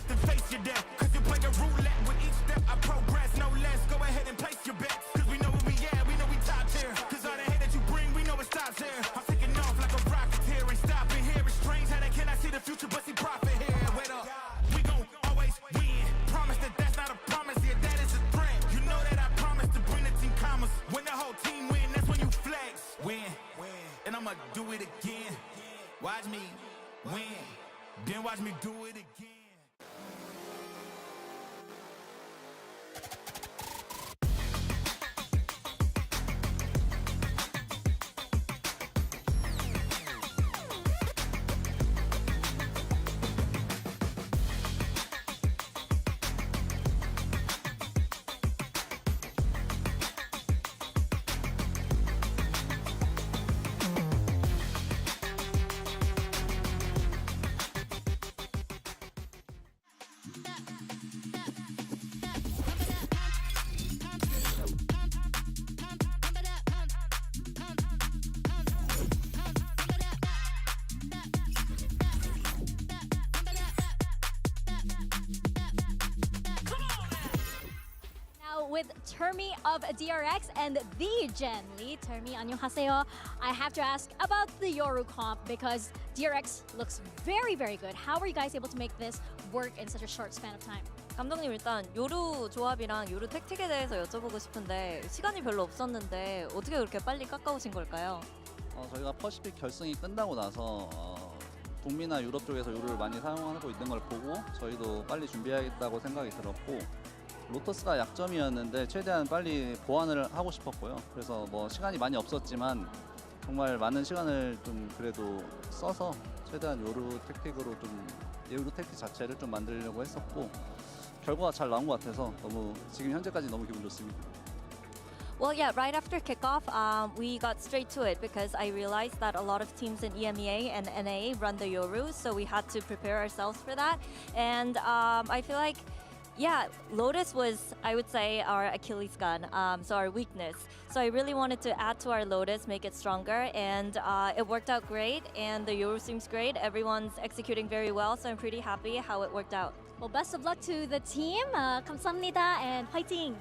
To face your death, cause you play a roulette with each step I progress, no less. Go ahead and place your bets, cause we know where we at, we know we top tier. Cause all the hate that you bring, we know it stops here. I'm taking off like a rocket here and stopping here. It's strange how they cannot see the future but see profit here. Wait up, we gon' always win. Promise that that's not a promise, yeah, that is a threat. You know that I promise to bring the team commas. When the whole team win, that's when you flex. Win, and I'ma do it again. Watch me win, then watch me do it again. With Termi of DRX and the Jen Lee. Termi, 안녕하세요. I have to ask about the Yoru comp because DRX looks very, very good. How were you guys able to make this work in such a short span of time? 감독님 일단 요루 조합이랑 요루 택틱에 대해서 여쭤보고 싶은데 시간이 별로 없었는데 어떻게 그렇게 빨리 깎아오신 걸까요? 저희가 퍼시픽 결승이 끝나고 나서 북미나 유럽 쪽에서 요루를 많이 사용하고 있는 걸 보고 저희도 빨리 준비해야겠다고 생각이 들었고 로터스가 약점이었는데 최대한 빨리 보완을 하고 싶었고요. 그래서 뭐 시간이 많이 없었지만 정말 많은 시간을 좀 그래도 써서 최대한 요루 택틱으로 좀 요루 택틱 자체를 좀 만들려고 했었고 결과가 잘 나온 것 같아서 너무 지금 현재까지 너무 기분 좋습니다. Well, yeah, right after kickoff, we got straight to it because I realized that a lot of teams in EMEA and NA run the Yoru, so we had to prepare ourselves for that. And I feel like yeah, Lotus was, I would say, our Achilles gun, so our weakness. So I really wanted to add to our Lotus, make it stronger, and it worked out great, and the Yoru seems great. Everyone's executing very well, so I'm pretty happy how it worked out. Well, best of luck to the team. 감사합니다 and fighting.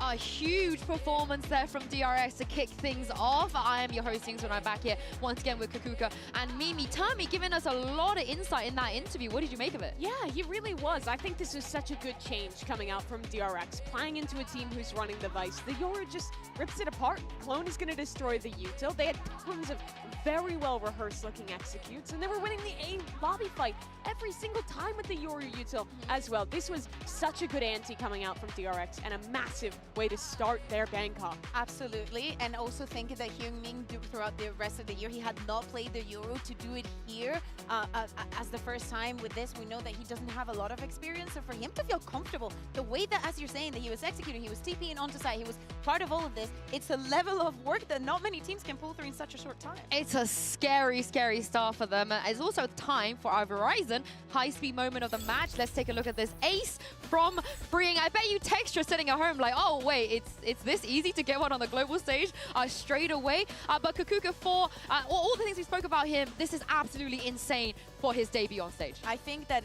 A huge performance there from DRX to kick things off. I am your host, Yings, when I'm back here once again with Kakuka and Mimi. Termi giving us a lot of insight in that interview. What did you make of it? Yeah, he really was. I think this was such a good change coming out from DRX, playing into a team who's running the Vice. The Yoru just rips it apart. Clone is going to destroy the util. They had tons of very well rehearsed looking executes, and they were winning the A lobby fight every single time with the Yoru util as well. This was such a good ante coming out from DRX and a massive way to start their Bangkok. Absolutely, and also think that Hyungmin throughout the rest of the year, he had not played the Euro. To do it here as the first time with this, we know that he doesn't have a lot of experience, so for him to feel comfortable, the way that, as you're saying, that he was executing, he was TPing onto site, he was part of all of this, it's a level of work that not many teams can pull through in such a short time. It's a scary, scary start for them. It's also time for our Verizon high-speed moment of the match. Let's take a look at this ace from Freeing. I bet you Texture sitting at home like, oh wait, it's this easy to get one on the global stage straight away. But Kakuka, for all the things we spoke about him, this is absolutely insane for his debut on stage. I think that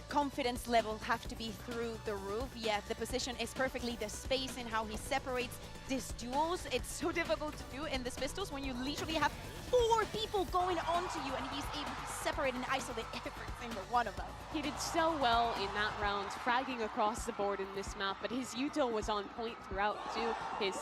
confidence level have to be through the roof. Yeah, the position is perfectly, the space and how he separates these duels. It's so difficult to do in this pistols when you literally have 4 people going onto you and he's able to separate and isolate every single one of them. He did so well in that round, fragging across the board in this map, but his util was on point throughout too. His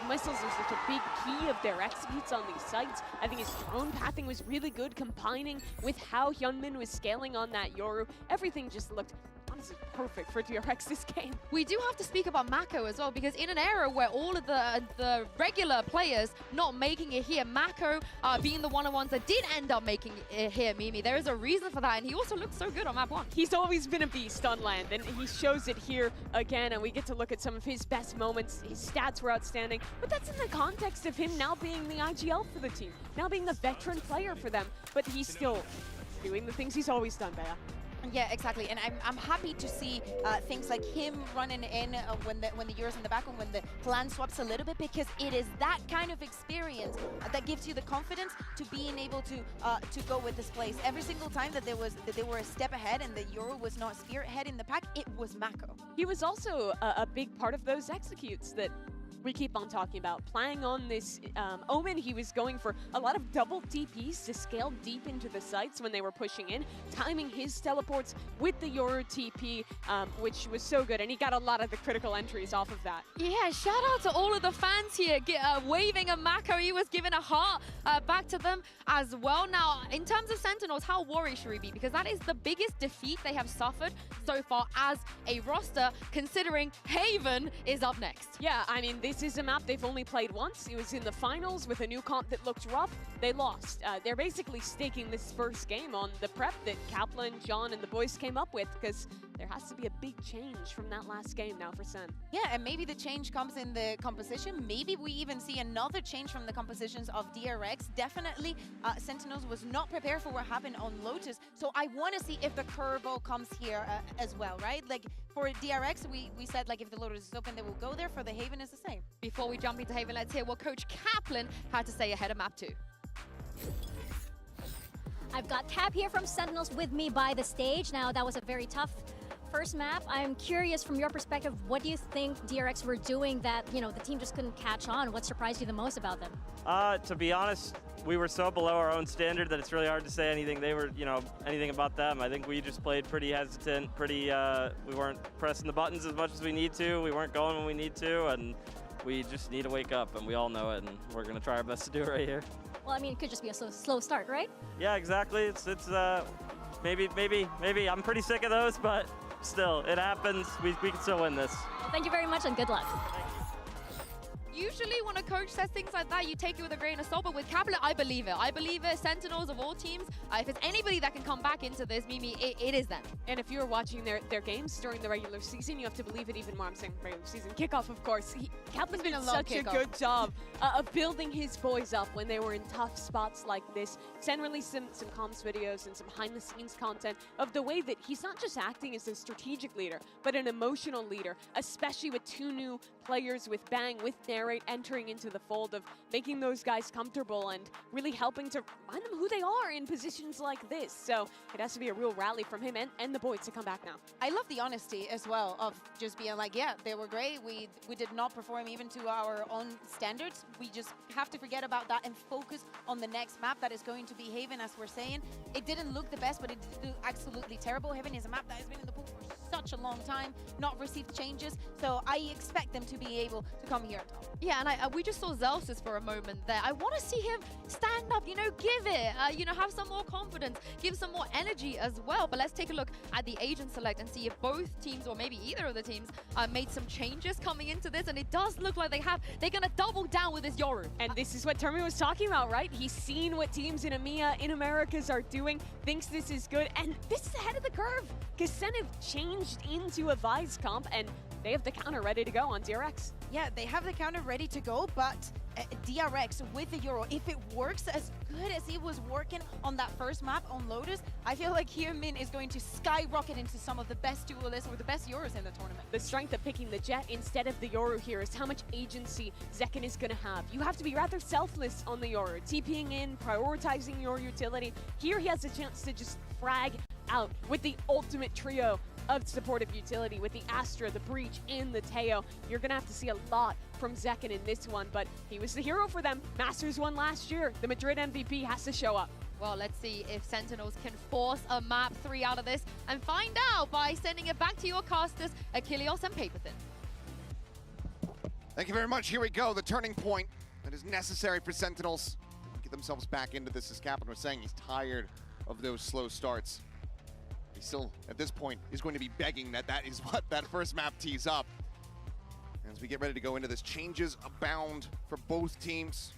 missiles are such a big key of their executes on these sites. I think his drone pathing was really good, combining with how Hyunmin was scaling on that Yoru. Everything just looked honestly perfect for DRX this game. We do have to speak about Mako as well, because in an era where all of the regular players not making it here, Mako being the one-on-ones that did end up making it here, Mimi, there is a reason for that, and he also looks so good on map 1. He's always been a beast on land, and he shows it here again, and we get to look at some of his best moments. His stats were outstanding, but that's in the context of him now being the IGL for the team, now being the veteran player for them, but he's still doing the things he's always done, Bea. Yeah, exactly, and I'm happy to see things like him running in when the Euro's in the back and when the plan swaps a little bit, because it is that kind of experience that gives you the confidence to being able to go with this place. Every single time that they were a step ahead and the Euro was not spearheading the pack, it was Mako. He was also a big part of those executes that we keep on talking about. Playing on this Omen, he was going for a lot of double TPs to scale deep into the sites when they were pushing in, timing his teleports with the Yoru TP, which was so good, and he got a lot of the critical entries off of that. Yeah, shout out to all of the fans here waving a Mako. He was giving a heart back to them as well. Now, in terms of Sentinels, how worried should we be? Because that is the biggest defeat they have suffered so far as a roster, considering Haven is up next. Yeah, I mean, this is a map they've only played once. It was in the finals with a new comp that looked rough. They lost. They're basically staking this first game on the prep that Kaplan, John, and the boys came up with, because there has to be a big change from that last game now for Sen. Yeah, and maybe the change comes in the composition. Maybe we even see another change from the compositions of DRX. Definitely, Sentinels was not prepared for what happened on Lotus, so I want to see if the curveball comes here as well, right? Like, for DRX, we said, like, if the Lotus is open, they will go there. For the Haven, it's the same. Before we jump into Haven, let's hear what Coach Kaplan had to say ahead of map 2. I've got Cap here from Sentinels with me by the stage. Now, that was a very tough first map. I'm curious, from your perspective, what do you think DRX were doing that, the team just couldn't catch on? What surprised you the most about them? To be honest, we were so below our own standard that it's really hard to say anything. They were, anything about them. I think we just played pretty hesitant, we weren't pressing the buttons as much as we need to. We weren't going when we need to, and we just need to wake up, and we all know it, and we're going to try our best to do it right here. Well, I mean, it could just be a slow start, right? Yeah, exactly. It's maybe I'm pretty sick of those, but still, it happens. We can still win this. Well, thank you very much, and good luck. Usually when a coach says things like that, you take it with a grain of salt, but with Kaplan, I believe it. I believe it. Sentinels of all teams, if it's anybody that can come back into this, Mimi, it is them. And if you were watching their games during the regular season, you have to believe it even more. I'm saying regular season kickoff, of course. Kaplan's been such a good job of building his boys up when they were in tough spots like this. Sen released some comms videos and some behind-the-scenes content of the way that he's not just acting as a strategic leader, but an emotional leader, especially with 2 new players, with Bang, with Narrate, entering into the fold of making those guys comfortable and really helping to remind them who they are in positions like this. So it has to be a real rally from him and the boys to come back now. I love the honesty as well of just being like, yeah, they were great. We did not perform even to our own standards. We just have to forget about that and focus on the next map that is going to be Haven, as we're saying. It didn't look the best, but it did look absolutely terrible. Haven is a map that has been in the pool for such a long time, not received changes. So I expect them to be able to come here. Yeah, and we just saw Zelsis for a moment there. I want to see him stand up, give it, have some more confidence, give some more energy as well. But let's take a look at the agent select and see if both teams, or maybe either of the teams, made some changes coming into this. And it does look like they're going to double down with this Yoru. And this is what Termi was talking about, right? He's seen what teams in EMEA, in Americas are doing, thinks this is good, and this is ahead of the curve. Because Sen have changed into a Vise comp, and they have the counter ready to go on DRX. Yeah, they have the counter ready to go, but DRX with the Euro, if it works as good as it was working on that first map on Lotus, I feel like Hyunmin is going to skyrocket into some of the best duelists or the best Euros in the tournament. The strength of picking the Jet instead of the Yoru here is how much agency Zekken is going to have. You have to be rather selfless on the Yoru, TPing in, prioritizing your utility. Here he has a chance to just frag out with the ultimate trio of supportive utility with the Astra, the Breach, and the Teo. You're going to have to see a lot from Zekken in this one, but he was the hero for them. Masters won last year. The Madrid MVP has to show up. Well, let's see if Sentinels can force a map 3 out of this and find out by sending it back to your casters, Achilleos and Paperthin. Thank you very much. Here we go. The turning point that is necessary for Sentinels to get themselves back into this. As Kaplan was saying, he's tired of those slow starts. He still, at this point, is going to be begging that is what that first map tees up. As we get ready to go into this, changes abound for both teams.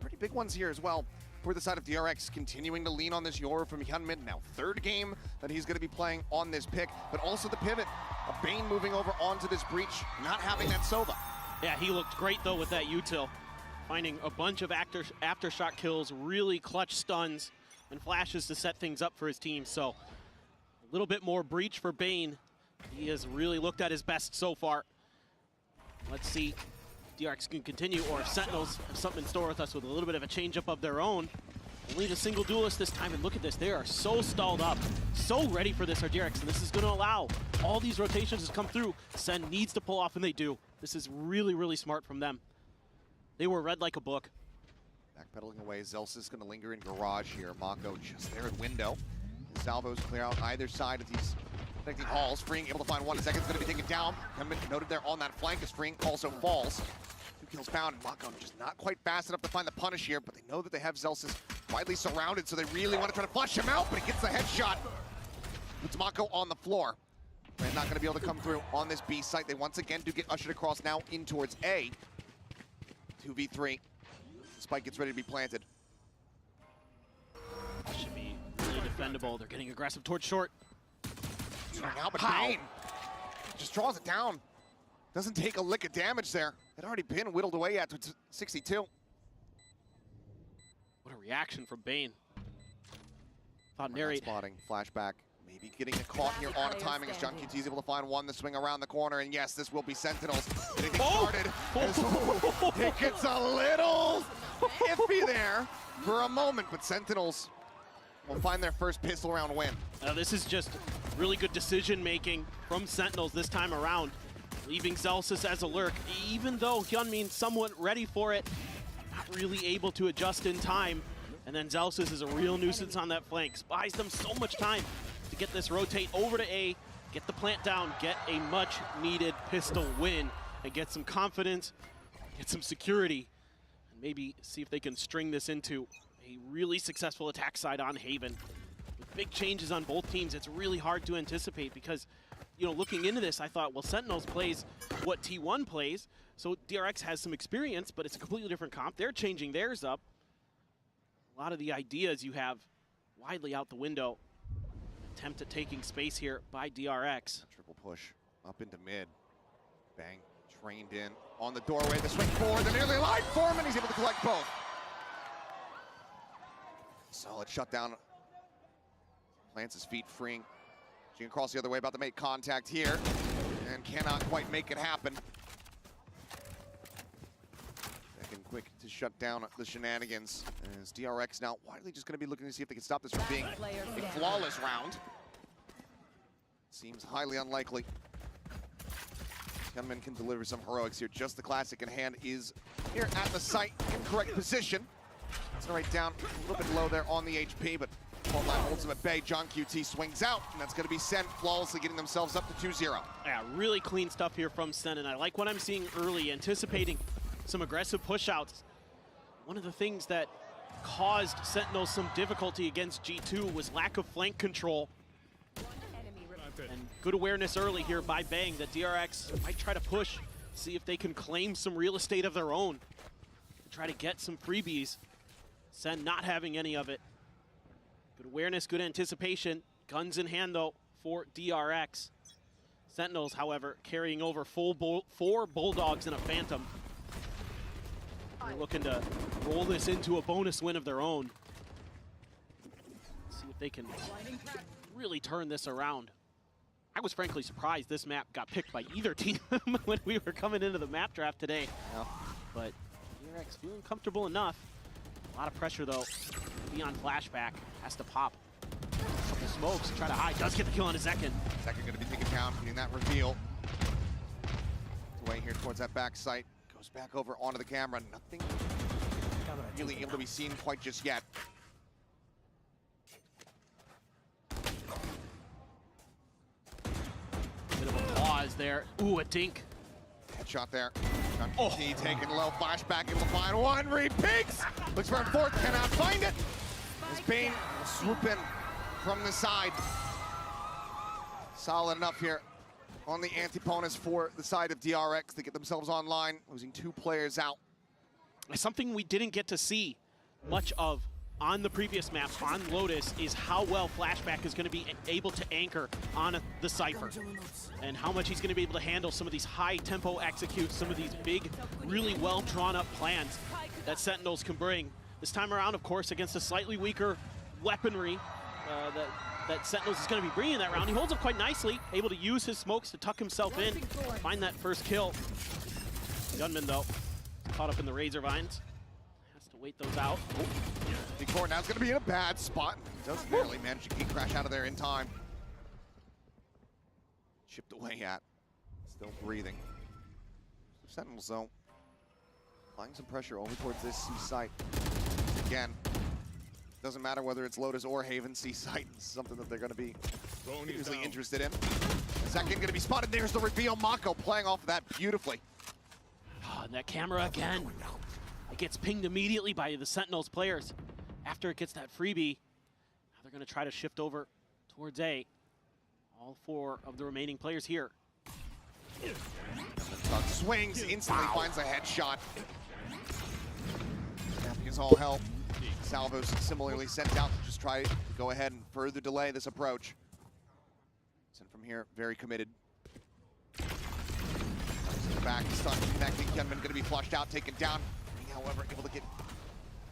Pretty big ones here as well. For the side of DRX, continuing to lean on this Yoru from Hyunmin. Now third game that he's going to be playing on this pick, but also the pivot of Bane moving over onto this Breach, not having that Sova. Yeah, he looked great though with that util. Finding a bunch of aftershock kills, really clutch stuns and flashes to set things up for his team. So a little bit more Breach for Bane. He has really looked at his best so far. Let's see if DRX can continue, or if Sentinels have something in store with us with a little bit of a change-up of their own. Only a single duelist this time, and look at this. They are so stalled up, so ready for this DRX, and this is going to allow all these rotations to come through. Sen needs to pull off, and they do. This is really, really smart from them. They were read like a book. Backpedaling away, Zelsis is going to linger in garage here. Mako just there in window. The salvos clear out either side of these connecting halls. Freeing able to find one. Zeken's going to be taken down. Hyunmin noted there on that flank as Freeing also falls. 2 kills found. Mako just not quite fast enough to find the punish here, but they know that they have Zelsis widely surrounded, so they really want to try to flush him out, but he gets the headshot. Puts Mako on the floor. They're not going to be able to come through on this B site. They once again do get ushered across now in towards A. 2v3. Spike gets ready to be planted. Should be really defendable. They're getting aggressive towards short. Now, but Bane just draws it down. Doesn't take a lick of damage there. It already been whittled away at 62. What a reaction from Bane. Thought narrate. Spotting, flashback. Maybe getting a caught here on a timing as John QT is able to find one to swing around the corner. And yes, this will be Sentinels getting started. It gets a little iffy there for a moment, but Sentinels will find their first pistol round win. This is just really good decision making from Sentinels this time around. Leaving Zelsis as a lurk, even though Hyunmin somewhat ready for it, not really able to adjust in time. And then Zelsis is a real nuisance on that flank. Buys them so much time to get this rotate over to A, get the plant down, get a much needed pistol win, and get some confidence, get some security, and maybe see if they can string this into a really successful attack side on Haven. With big changes on both teams, it's really hard to anticipate because, you know, looking into this, I thought, well, Sentinels plays what T1 plays, so DRX has some experience, but it's a completely different comp. They're changing theirs up. A lot of the ideas you have widely out the window. Attempt at taking space here by DRX. Triple push up into mid. Bang, trained in on the doorway. The swing forward, the nearly live form, and he's able to collect both. Solid shutdown. Plants his feet, freeing. She can cross the other way, about to make contact here, and cannot quite make it happen. Second quick to shut down the shenanigans. As DRX now widely just going to be looking to see if they can stop this from being a flawless round. Seems highly unlikely. Hyunmin can deliver some heroics here. Just the classic in hand is here at the site in correct position. It's right down a little bit low there on the HP, but Front line holds him at bay. John QT swings out, and that's going to be Sen flawlessly getting themselves up to 2-0. Yeah, really clean stuff here from Sen, and I like what I'm seeing early, anticipating some aggressive push-outs. One of the things that caused Sentinels some difficulty against G2 was lack of flank control. And good awareness early here by Bang that DRX might try to push, see if they can claim some real estate of their own, try to get some freebies. Sen not having any of it. Good awareness, good anticipation. Guns in hand, though, for DRX. Sentinels, however, carrying over 4 Bulldogs and a Phantom. They're looking to roll this into a bonus win of their own. See if they can really turn this around. I was frankly surprised this map got picked by either team when we were coming into the map draft today. Yeah. But DRX feeling comfortable enough. A lot of pressure, though. Beyond flashback, has to pop. Couple smokes, try to hide, does get the kill on a Zekin. Zekin going to be taken down, getting that reveal. Away here towards that back site. Goes back over onto the camera. Nothing really able to be seen quite just yet. Bit of a pause there. Ooh, a dink. Headshot there. John QT taking low, flashback able to find one, repeats! Looks for a fourth, cannot find it! As Bane will swoop in from the side. Solid enough here on the anti-bonus for the side of DRX to get themselves online, losing 2 players out. Something we didn't get to see much of on the previous map on Lotus is how well Flashback is going to be able to anchor on the Cypher and how much he's going to be able to handle some of these high tempo executes, some of these big, really well drawn up plans that Sentinels can bring. This time around, of course, against a slightly weaker weaponry that Sentinels is going to be bringing that round. He holds up quite nicely, able to use his smokes to tuck himself in, find that first kill. Gunman, though, caught up in the Razor Vines. Has to wait those out. Oh. Big Four now is going to be in a bad spot. Does barely manage to crash out of there in time. Chipped away at. Still breathing. Sentinels, though, applying some pressure over towards this C site. Again, doesn't matter whether it's Lotus or Haven, C site is something that they're going to be usually interested in. Second going to be spotted. There's the reveal. Mako playing off of that beautifully. Oh, and that camera again. It gets pinged immediately by the Sentinels players. After it gets that freebie, now they're going to try to shift over towards A. All 4 of the remaining players here. Swings, instantly finds a headshot. Snapping is all help. Salvo's similarly sent out to just try to go ahead and further delay this approach. Sent from here, very committed. Back, stuck, connecting. Gunman going to be flushed out, taken down. However, able to get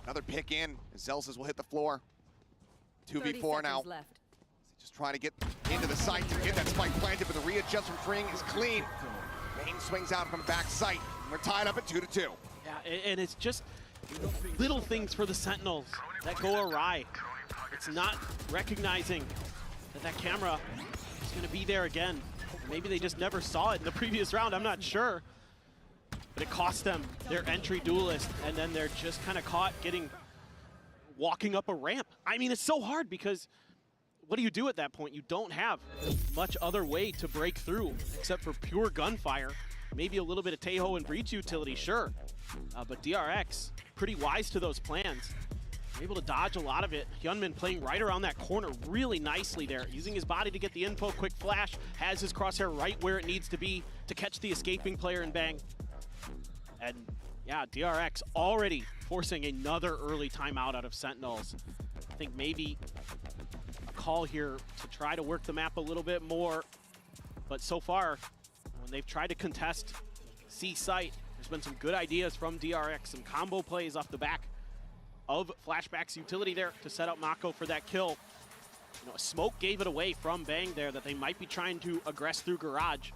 another pick in. Zelzes will hit the floor. 2v4 now. Left. Just trying to get into the site to get that spike planted, but the readjust from freeing is clean. Bane swings out from back sight. We're tied up at 2-2. Yeah, and it's just little things for the Sentinels that go awry. It's not recognizing that that camera is going to be there again. Maybe they just never saw it in the previous round, I'm not sure. But it cost them their entry duelist, and then they're just kind of caught walking up a ramp. I mean, it's so hard because what do you do at that point? You don't have much other way to break through except for pure gunfire. Maybe a little bit of Tejo and breach utility, sure. But DRX, pretty wise to those plans. Able to dodge a lot of it. Hyunmin playing right around that corner really nicely there, using his body to get the info, quick flash, has his crosshair right where it needs to be to catch the escaping player and Bang. And yeah, DRX already forcing another early timeout out of Sentinels. I think maybe a call here to try to work the map a little bit more. But so far, when they've tried to contest C site, there's been some good ideas from DRX, some combo plays off the back of Flashback's utility there to set up Mako for that kill. You know, a smoke gave it away from Bang there that they might be trying to aggress through Garage.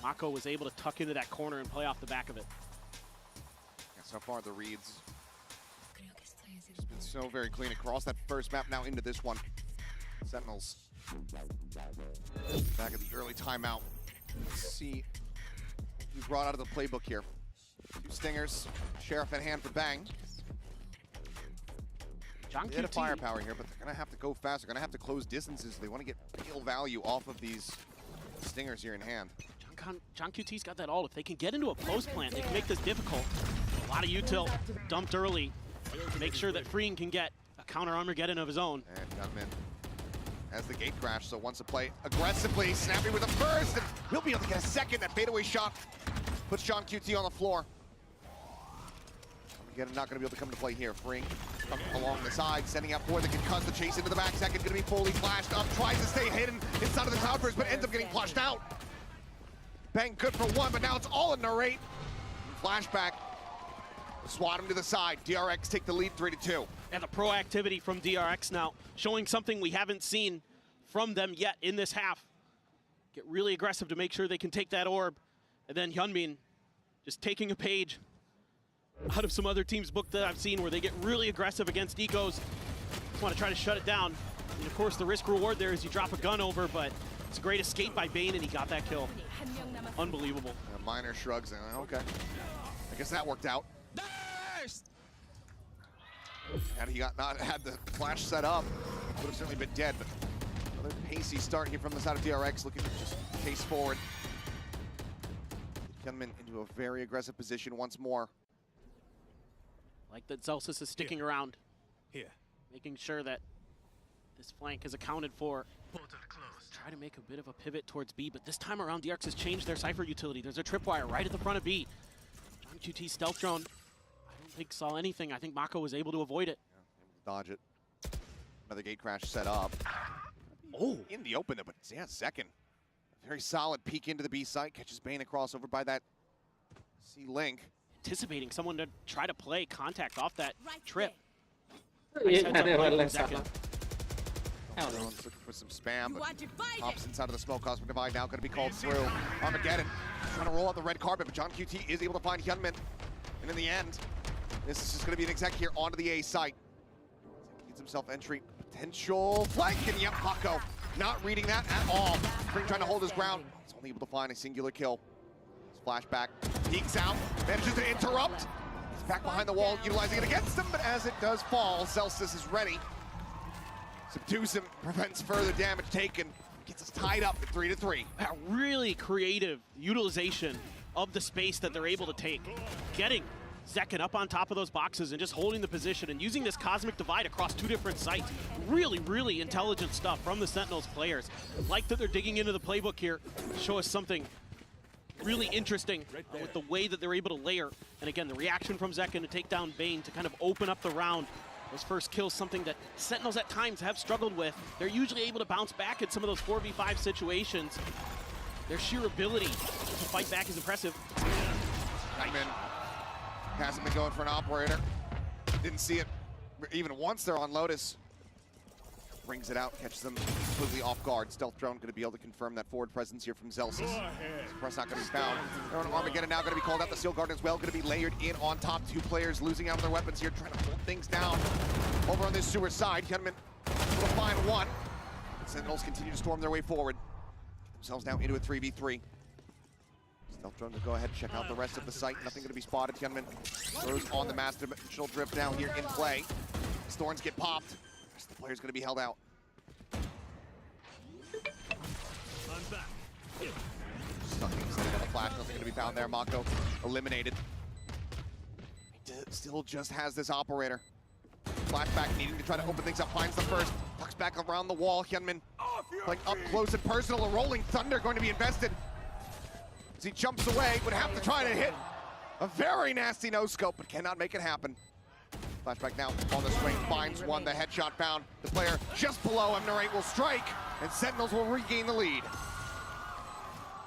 Mako was able to tuck into that corner and play off the back of it. Yeah, so far the reads just been so very clean across that first map, now into this one. Sentinels back at the early timeout. Let's see what we brought out of the playbook here. 2 stingers, Sheriff in hand for Bang. a bit of firepower here, but they're going to have to go fast. They're going to have to close distances. They want to get real value off of these stingers here in hand. John QT's got that ult. If they can get into a close plant, they can make this difficult. A lot of util dumped early to make sure that Freeing can get a counter Armageddon of his own. And Gunman has the gate crash, so wants to play aggressively. Snappy with a first, and he'll be able to get a second. That fadeaway shot puts John QT on the floor. Armageddon not going to be able to come to play here. Freeing along the side, sending out four that can cut the chase into the back. Second going to be fully flashed up, tries to stay hidden inside of the tower burst, but ends up getting flushed out. Bang good for one, but now it's all in Narrate. Flashback. Swat him to the side. DRX take the lead 3-2. And the proactivity from DRX now, showing something we haven't seen from them yet in this half. Get really aggressive to make sure they can take that orb. And then Hyunmin just taking a page out of some other teams' book that I've seen where they get really aggressive against ecos. Just want to try to shut it down. And of course the risk reward there is you drop a gun over, but it's a great escape by Bane and he got that kill. Unbelievable. Miner shrugs and okay. I guess that worked out. Had he not had the flash set up, would have certainly been dead. But another pacey start here from the side of DRX, looking to just chase forward. Hyunmin into a very aggressive position once more. Like that Zelsis is sticking around. Here. Making sure that this flank is accounted for. Try to make a bit of a pivot towards B, but this time around DRX has changed their Cypher utility. There's a tripwire right at the front of B. John QT stealth drone. I don't think saw anything. I think Mako was able to avoid it. Yeah, able to dodge it. Another gate crash set up. Oh, in the open, but yeah, second. A very solid peek into the B site. Catches Bane across over by that C-Link. Anticipating someone to try to play contact off that trip. Yeah, Nice heads up play from Zekin. Everyone's looking for some spam, but pops inside of the smoke. Cosmic Divide now going to be called through. Armageddon trying to roll out the red carpet, but John QT is able to find Hyunmin. And in the end, this is just going to be an exec here onto the A site. Gets himself entry potential flank, and yep, Mako not reading that at all. Freeing trying to hold his ground. He's only able to find a singular kill. His flashback peeks out, manages to interrupt. He's back behind the wall, utilizing it against him, but as it does fall, Celsius is ready. Subdues him, prevents further damage taken, gets us tied up at 3-3. A really creative utilization of the space that they're able to take. Getting Zekin up on top of those boxes and just holding the position and using this Cosmic Divide across two different sites. Really, really intelligent stuff from the Sentinels players. Like that they're digging into the playbook here to show us something really interesting with the way that they're able to layer. And again, the reaction from Zekin to take down Bane to kind of open up the round. Those first kills, something that Sentinels at times have struggled with. They're usually able to bounce back in some of those 4v5 situations. Their sheer ability to fight back is impressive. Nightman hasn't been going for an operator. Didn't see it even once there on Lotus. Brings it out, catches them completely off guard. Stealth drone going to be able to confirm that forward presence here from Zelsis. Suppress not going to be found. They're on Armageddon now, going to be called out. The Steel Guardian as well, going to be layered in on top. Two players losing out on their weapons here, trying to hold things down. Over on this sewer side, Hyunmin will find one. Sentinels continue to storm their way forward. Get themselves now into a 3v3. Stealth drone to go ahead and check out the rest of the site. Nothing going to be spotted. Hyunmin throws on the Master Dimensional Drift now here in play. Thorns get popped. The player's going to be held out. I'm back. Stucking, setting up a flash, nothing going to be found there. Mako eliminated. He still just has this operator. Flashback needing to try to open things up, finds the first. Tucks back around the wall. Hyunmin playing up close and personal. A rolling thunder going to be invested. As he jumps away, would have to try to hit a very nasty no-scope, but cannot make it happen. Flashback now on the swing, finds one, the headshot found. The player just below him, Narrate will strike, and Sentinels will regain the lead.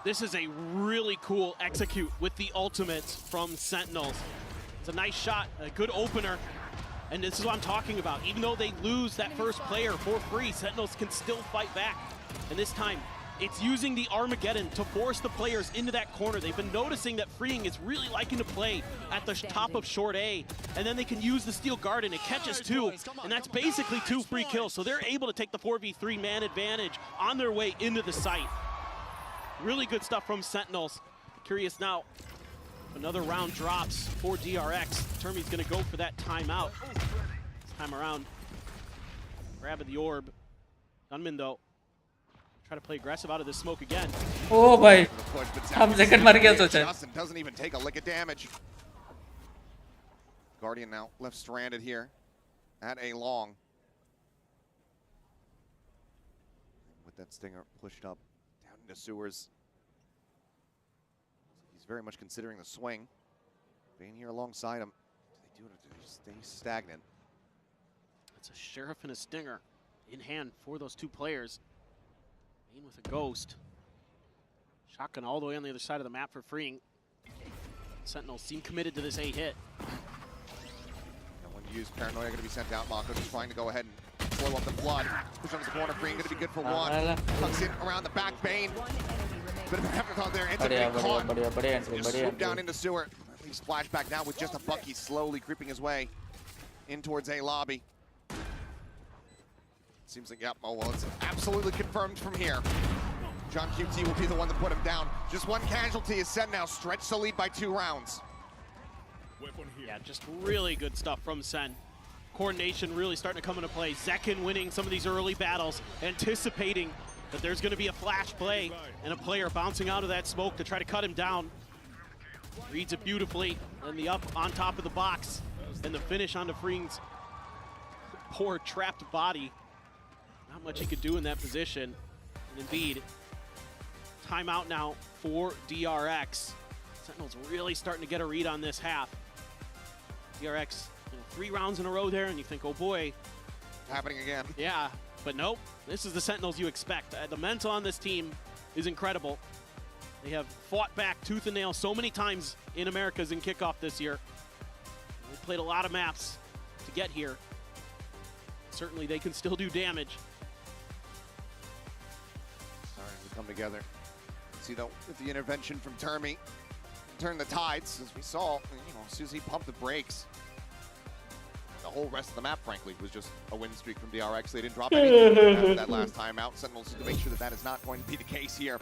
This is a really cool execute with the ultimates from Sentinels. It's a nice shot, a good opener, and this is what I'm talking about. Even though they lose that first player for free, Sentinels can still fight back. And this time, it's using the Armageddon to force the players into that corner. They've been noticing that Freeing is really liking to play at the top of short A, and then they can use the Steel Guardian. It catches two, and that's basically 2 free kills. So they're able to take the 4v3 man advantage on their way into the site. Really good stuff from Sentinels. Curious now, another round drops for DRX. Termi's gonna go for that timeout. This time around, Grab of the orb. Gunman though. Try to play aggressive out of this smoke again. Oh boy. हम second मर गया सोचा. Justin doesn't even take a lick of damage. Guardian now left stranded here at a long. With that stinger pushed up down into sewers. He's very much considering the swing. Being here alongside him. Do they do it or do they just stay stagnant? It's a Sheriff and a Stinger in hand for those two players. Bane with a Ghost. Shotgun all the way on the other side of the map for freeing. Sentinels seem committed to this A hit. No one used Paranoia, going to be sent out. Mako just trying to go ahead and slow up the flood. Push on the corner, freeing, going to be good for one. Tucks in around the back, Bane. Bit of an afterthought there, ends up getting caught. Just swoop down into sewer. Leaves flashback now with just a Bucky slowly creeping his way in towards A lobby. Seems like, yep, oh well, it's absolutely confirmed from here. John QT will be the one to put him down. Just one casualty is Sen now, stretched the lead by 2 rounds. Yeah, just really good stuff from Sen. Coordination really starting to come into play. Zekin winning some of these early battles, anticipating that there's going to be a flash play and a player bouncing out of that smoke to try to cut him down. Reads it beautifully, and the up on top of the box, and the finish onto Freeing's poor trapped body. Not much he could do in that position. And indeed, timeout now for DRX. Sentinels really starting to get a read on this half. DRX, 3 rounds in a row there, and you think, oh boy. Happening again. Yeah, but nope. This is the Sentinels you expect. The mental on this team is incredible. They have fought back tooth and nail so many times in Americas in kickoff this year. They played a lot of maps to get here. Certainly they can still do damage. Starting to come together. See though, with the intervention from Termi, turn the tides, as we saw, you know, as soon as he pumped the brakes. The whole rest of the map, frankly, was just a win streak from DRX. They didn't drop anything after that last time out. Sentinels to make sure that that is not going to be the case here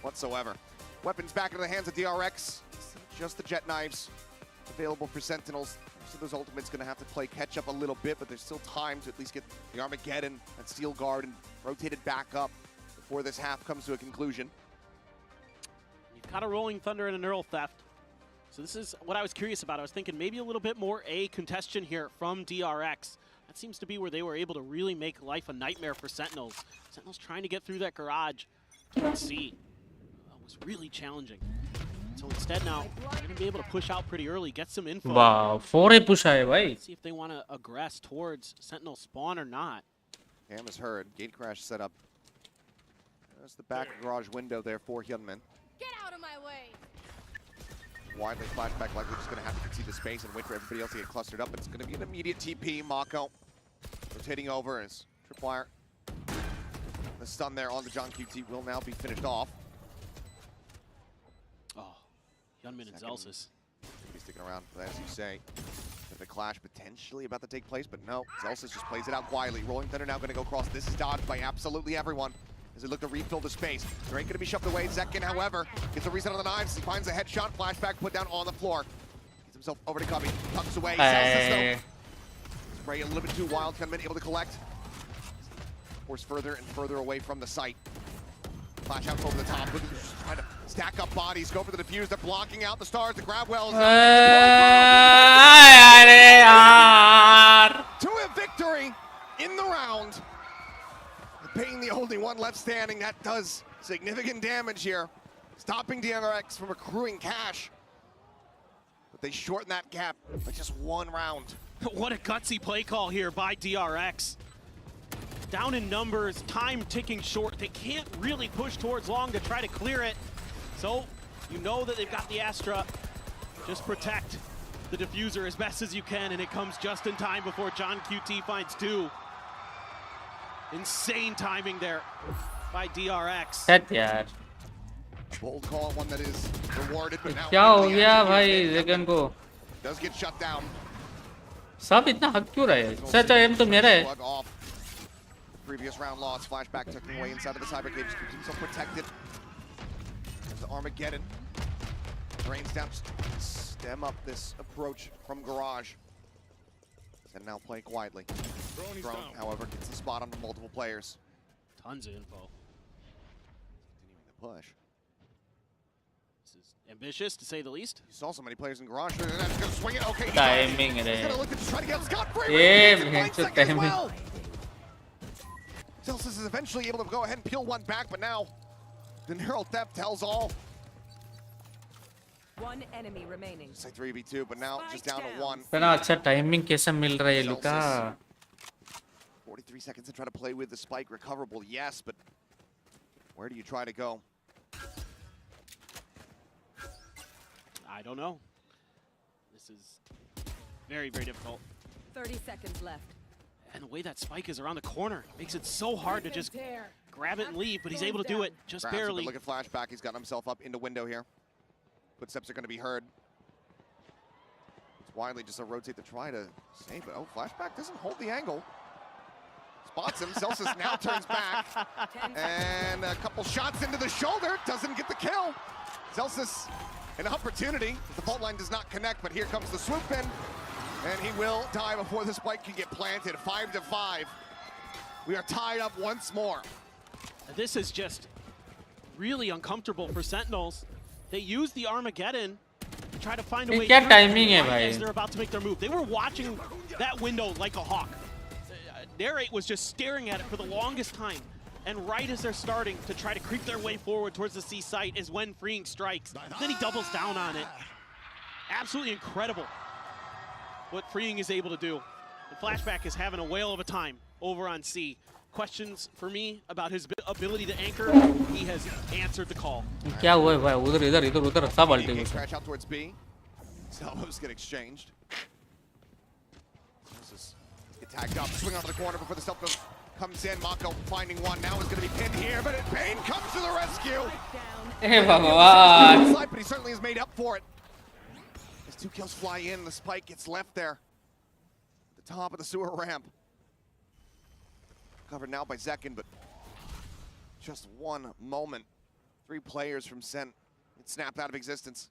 whatsoever. Weapons back into the hands of DRX. Just the jet knives available for Sentinels. So those ultimates going to have to play catch up a little bit, but there's still time to at least get the Armageddon and Steel Guard and rotated back up before this half comes to a conclusion. You've got a Rolling Thunder and a Neural Theft. So this is what I was curious about. I was thinking maybe a little bit more A congestion here from DRX. That seems to be where they were able to really make life a nightmare for Sentinels. Sentinels trying to get through that garage to C. Was really challenging. So instead now, they're going to be able to push out pretty early, get some info. Wow, 4 push hai bhai. See if they want to aggress towards Sentinel spawn or not. Cam is heard. Gate crash set up. There's the back garage window there for Hyunmin. Get out of my way! Widely flashback, likely just going to have to concede the space and wait for everybody else to get clustered up. It's going to be an immediate TP. Mako rotating over as Tripwire. The stun there on the John QT will now be finished off. Oh, Hyunmin and Zelsis. Be sticking around, as you say. The clash potentially about to take place, but no. Zelsis just plays it out quietly. Rolling Thunder now going to go across. This is dodged by absolutely everyone as they look to refill the space. Drake going to be shoved away. Zekin, however, gets a reset on the knives. He finds a headshot. Flashback put down on the floor. Gets himself over to Cubby. Tucks away. Zelsis, though. Spray a little bit too wild. Hyunmin able to collect. Forced further and further away from the site. Flash out over the top. Trying to stack up bodies. Go for the defuse. They're blocking out the stars. The grab wells. To a victory in the round. Being the only one left standing, that does significant damage here. Stopping DRX from accruing cash. But they shorten that gap by just 1 round. What a gutsy play call here by DRX. Down in numbers, time ticking short. They can't really push towards long to try to clear it. So you know that they've got the Astra. Just protect the diffuser as best as you can, and it comes just in time before John QT finds 2. Insane timing there by DRX. Set yaar. Bold call, one that is rewarded, but now क्या हो गया भाई Zekin को? Does get shut down. सब इतना हक क्यों रहे? सच एम तो मेरा है. Previous round loss, flashback tucking away inside of the cyber cage, keeps himself protected. There's the Armageddon. Drains down, stem up this approach from Garage. And now playing quietly. Drone, however, gets the spot on multiple players. Tons of info. Continuing the push. This is ambitious, to say the least. You saw so many players in garage, and that's going to swing it. Okay, Timing he's going to look to try to get scot-free. Yeah, As well. Celsius is eventually able to go ahead and peel one back, but now the neural theft tells all. One enemy remaining. It's like 3v2, but now just down to one. इतना अच्छा timing कैसे मिल रहा है लुका? 43 seconds to try to play with the spike. Recoverable, yes, but where do you try to go? I don't know. This is very, very difficult. 30 seconds left. And the way that spike is around the corner makes it so hard to just grab it and leave, but he's able to do it just Grabs it, barely. but look at flashback. He's got himself up into window here. Footsteps are going to be heard. It's widely just a rotate to try to save it. Oh, flashback doesn't hold the angle. Spots him. Celsius now turns back. And a couple shots into the shoulder. Doesn't get the kill. Celsius, an opportunity. The fault line does not connect, but here comes the swoop in. And he will die before the spike can get planted. 5-5. We are tied up once more. This is just really uncomfortable for Sentinels. They use the Armageddon to try to find a way क्या timing है right भाई? as they're about to make their move. They were watching that window like a hawk. Narrate was just staring at it for the longest time. And right as they're starting to try to creep their way forward towards the C site is when Freeing strikes. Then he doubles down on it. Absolutely incredible what Freeing is able to do. And Flashback is having a whale of a time over on C. Questions for me about his ability to anchor, he has answered the call. क्या हुआ है भाई? उधर सब अल्टी में. Crash out towards B. Salvos get exchanged. Get tagged up, swing out of the corner before the stealth comes in. Mako finding one, now is going to be pinned here, but Bane comes to the rescue. Hey, भगवान. But he certainly has made up for it. As 2 kills fly in, the spike gets left there. At the top of the sewer ramp. Covered now by Zekin, but just one moment. 3 players from Sent get snapped out of existence.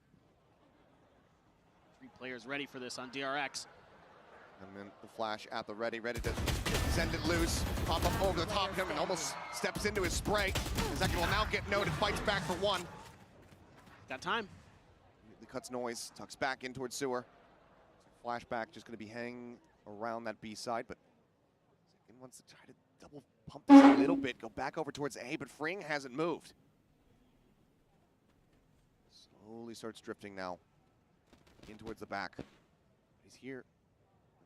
3 players ready for this on DRX. And then the flash at the ready to send it loose. Pop up over the top of him and almost steps into his spray. Zekin will now get noted, fights back for 1. Got time. Immediately cuts noise, tucks back in towards sewer. Flashback just going to be hanging around that B side, but Zekin wants to try to double pump this a little bit, go back over towards A, but Freeing hasn't moved. Slowly starts drifting now in towards the back. He's here,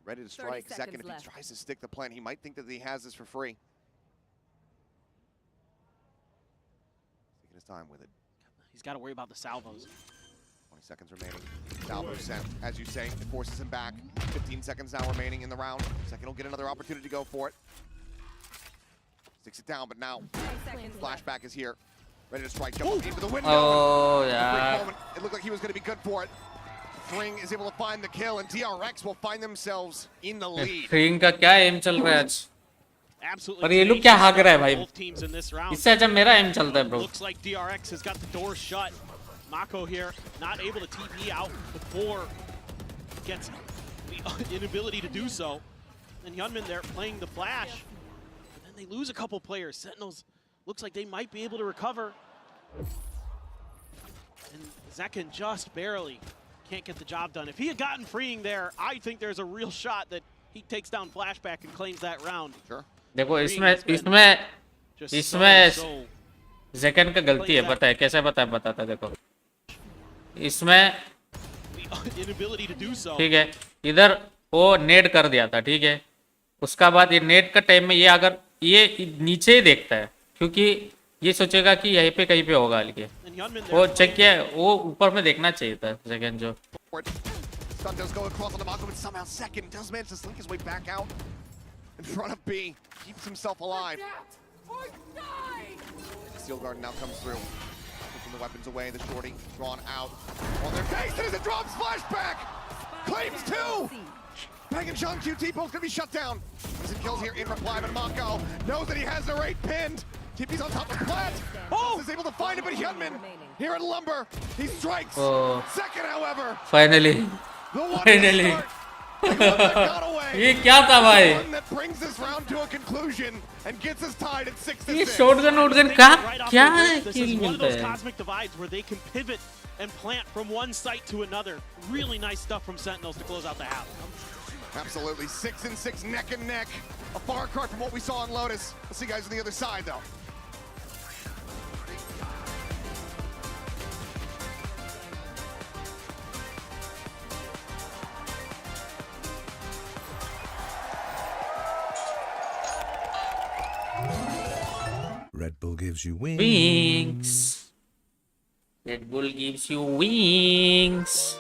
ready to strike. Second, if he tries to stick the plan, he might think that he has this for free. Taking his time with it. He's got to worry about the salvos. 20 seconds remaining. Salvo sent, as you say, it forces him back. 15 seconds now remaining in the round. Second will get another opportunity to go for it. Sticks it down, but now flashback is here. Ready to strike, jump up into the window. Oh, yeah. It looked like he was going to be good for it. Fring is able to find the kill, and DRX will find themselves in the lead. Fring का क्या aim चल रहा है आज? Absolutely. और ये लोग क्या हाग रहा है भाई? Both teams in this round. इससे अच्छा मेरा aim चलता है bro. Looks like DRX has got the door shut. Mako here, not able to TP out before gets the inability to do so. And Hyunmin there playing the flash. And then they lose a couple players. Sentinels looks like they might be able to recover. And Zekin just barely can't get the job done. If he had gotten Freeing there, I think there's a real shot that he takes down Flashback and claims that round. Sure. देखो इसमें Zekin का गलती है, पता है कैसे बताता देखो इसमें ठीक है इधर वो नेट कर दिया था ठीक है उसका बाद ये नेट का टाइम में ये अगर ये नीचे ही देखता है क्योंकि ये सोचेगा कि यहीं पे कहीं पे होगा लेके वो चेक किया वो ऊपर में देखना चाहिए था सेकंड जो Stun does go across on the Mako, but somehow Second does manage to slink his way back out in front of B. Keeps himself alive. Steel Guard now comes through. Taking the weapons away, the shorty drawn out on their faces. It drops Flashback. Claims 2. Bang and John QT both gonna be shut down. Some kills here in reply, but Mako knows that he has the rate pinned. TP's on top of Plat. Oh, is able to find it, but Hyunmin here at Lumber. He strikes. Second, however. Finally. The one Finally. ये क्या था भाई? One that brings this round to a conclusion and gets us tied at 6-6. ये shotgun का क्या This kill is one of मिलता those है? cosmic divides where they can pivot and plant from one site to another. Really nice stuff from Sentinels to close out the half. Absolutely, 6-6 neck and neck. A far cry from what we saw on Lotus. We'll see you guys on the other side though. Red Bull gives you wings. Wings. Red Bull gives you wings.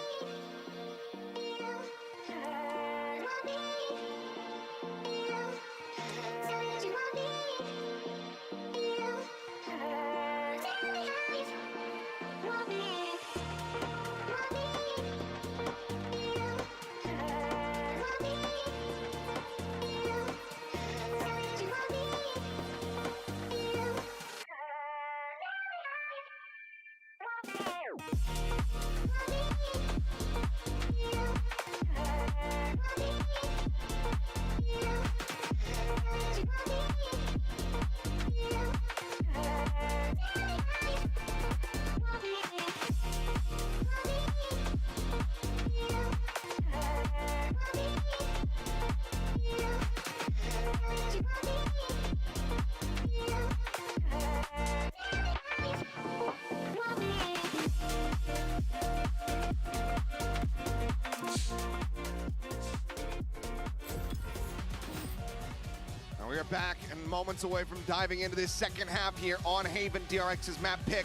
We are back and moments away from diving into this second half here on Haven, DRX's map pick.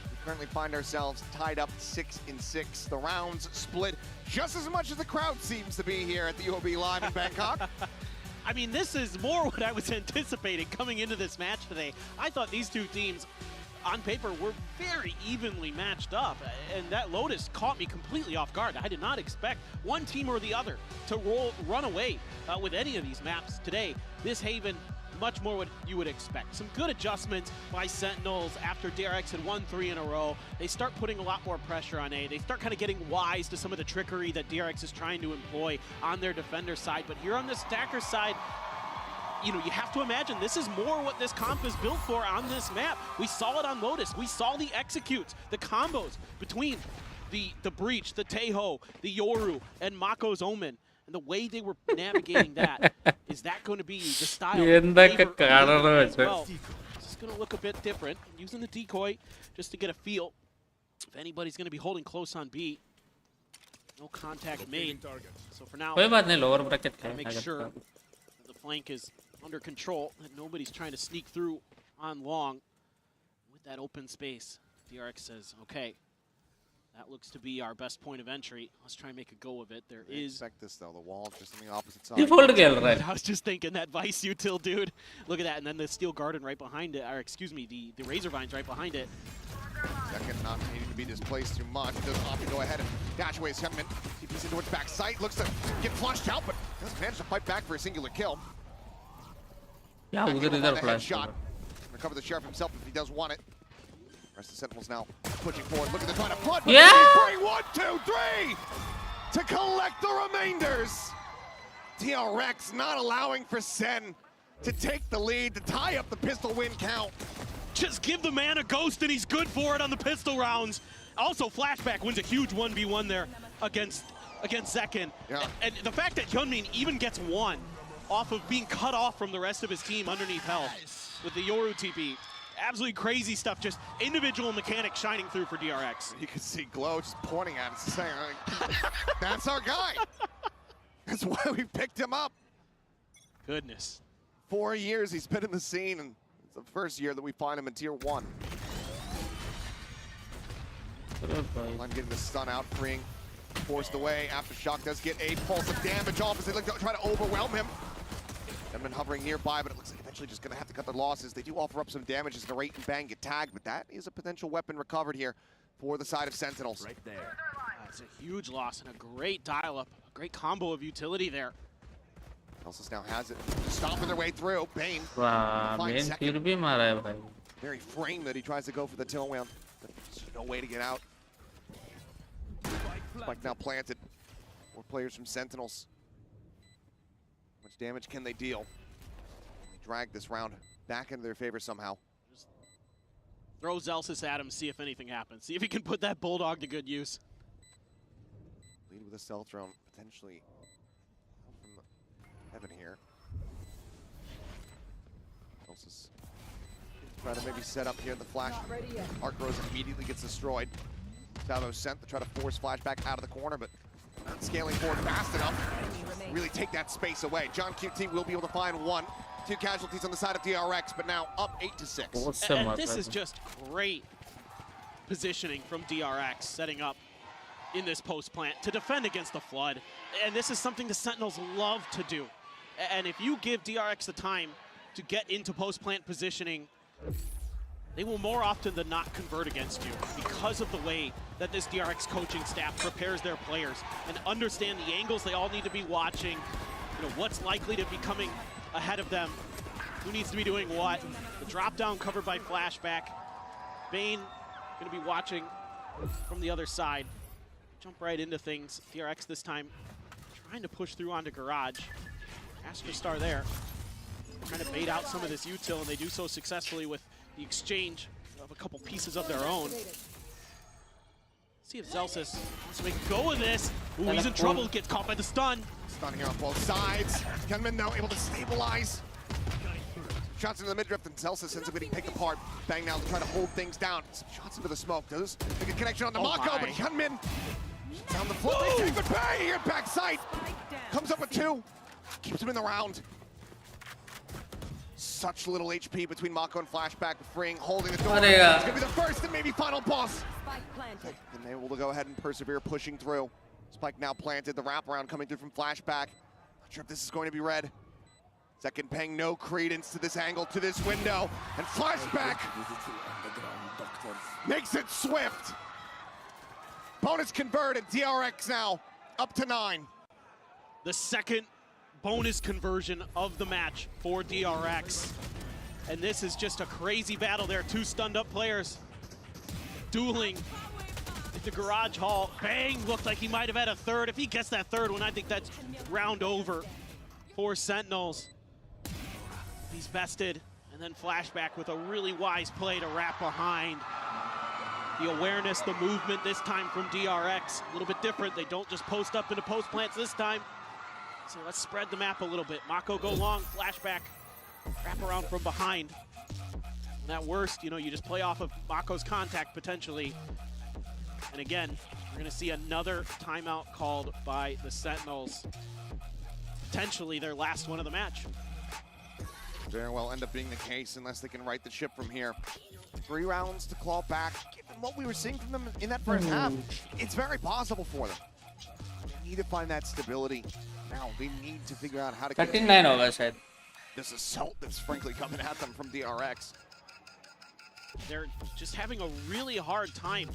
We currently find ourselves tied up 6-6. The rounds split just as much as the crowd seems to be here at the UOB Live in Bangkok. I mean, this is more what I was anticipating coming into this match today. I thought these two teams, on paper, were very evenly matched up, and that Lotus caught me completely off guard. I did not expect one team or the other to run away with any of these maps today. This Haven, much more what you would expect. Some good adjustments by Sentinels after DRX had won 3 in a row. They start putting a lot more pressure on A. They start kind of getting wise to some of the trickery that DRX is trying to employ on their defender side. But here on the Stacker side, you know, you have to imagine this is more what this comp is built for on this map. We saw it on Lotus. We saw the executes, the combos between the Breach, the Teho, the Yoru, and Mako's Omen. And the way they were navigating that, is that going to be the style? As well. It's just going to look a bit different. Using the decoy just to get a feel if anybody's going to be holding close on B. No contact made. So for now, gotta make sure the flank is under control, that nobody's trying to sneak through on long. With that open space, DRX says, okay, that looks to be our best point of entry. Let's try and make a go of it. There is... Expect this though, the wall just on the opposite side. I was just thinking that Vice util, dude. Look at that, and then the Steel Garden right behind it, or excuse me, the Razor Vines right behind it. Second, not needing to be displaced too much. Does opt to go ahead and dash away his Sentiment. TP's into its back sight, looks to get flushed out, but doesn't manage to fight back for a singular kill. Yeah, shot. Recover the Sheriff himself if he does want it. Rest of the Sentinels now pushing forward, looking to try to flood. Yeah! 1, 2, 3! To collect the remainders! DRX not allowing for Sen to take the lead, to tie up the pistol win count. Just give the man a ghost and he's good for it on the pistol rounds. Also, Flashback wins a huge 1v1 there against Zekin. Yeah. And the fact that Hyunmin even gets one off of being cut off from the rest of his team underneath health with the Yoru TP. Absolutely crazy stuff, just individual mechanics shining through for DRX. You can see Glow just pointing at us, saying, that's our guy. That's why we picked him up. Goodness. 4 years he's been in the scene, and it's the first year that we find him in Tier 1. I'm getting the stun out, freeing, forced away. Aftershock does get a pulse of damage off as they look to try to overwhelm him. They've been hovering nearby, but it looks like eventually just going to have to cut their losses. They do offer up some damage as Narrate and Bang get tagged, but that is a potential weapon recovered here for the side of Sentinels. Right there. That's a huge loss and a great dial-up, a great combo of utility there. Elsus now has it, stomping their way through. Bane finds second. Very frame that he tries to go for the tailwind, but there's no way to get out. Spike now planted. More players from Sentinels much damage can they deal? They drag this round back into their favor somehow. Just throw Zelsis at him, see if anything happens. See if he can put that Bulldog to good use. Lead with a stealth drone, potentially from heaven here. Zelsis trying to maybe set up here the flash. Arc Rose immediately gets destroyed. Salvo sent to try to force flashback out of the corner, but not scaling forward fast enough. Really take that space away. John QT will be able to find one. 2 casualties on the side of DRX, but now up 8-6. And this is just great positioning from DRX, setting up in this post plant to defend against the Flood. And this is something the Sentinels love to do. And if you give DRX the time to get into post plant positioning, they will more often than not convert against you because of the way that this DRX coaching staff prepares their players and understand the angles they all need to be watching, what's likely to be coming ahead of them, who needs to be doing what. The drop down covered by flashback. Bane going to be watching from the other side. Jump right into things. DRX this time trying to push through onto Garage. Astrostar there. Trying to bait out some of this util, and they do so successfully with the exchange of a couple pieces of their own. See if Zelsis wants to make a go of this. Ooh, he's in trouble, gets caught by the stun. Stun here on both sides. Gunman though able to stabilize. Shots into the mid-drift, and Zelsis ends up getting picked apart. Bang now to try to hold things down. Some shots into the smoke. Does make a connection on the Mako, but Gunman down the floor. Good bang here, back sight. Comes up with 2. Keeps him in the round. Such little HP between Mako and Flashback, freeing, holding the door. It's gonna be the first and maybe final boss. And they will go ahead and persevere, pushing through. Spike now planted, the wraparound coming through from Flashback. Not sure if this is going to be red. Second paying no credence to this angle, to this window. And Flashback makes it swift. Bonus converted, DRX now up to 9. The second bonus conversion of the match for DRX. And this is just a crazy battle there. 2 stunned up players dueling at the Garage Hall. Bang looked like he might have had a third. If he gets that third one, I think that's round over for Sentinels. He's bested, and then Flashback with a really wise play to wrap behind. The awareness, the movement this time from DRX, a little bit different. They don't just post up into post plants this time. So let's spread the map a little bit. Mako go long, Flashback, wrap around from behind. And at worst, you just play off of Mako's contact potentially. And again, we're gonna see another timeout called by the Sentinels. Potentially their last one of the match. Very well end up being the case unless they can right the ship from here. 3 rounds to claw back. Given what we were seeing from them in that first half, it's very possible for them. They need to find that stability. Now they need to figure out how to 39 होगा शायद. This assault that's frankly coming at them from DRX. They're just having a really hard time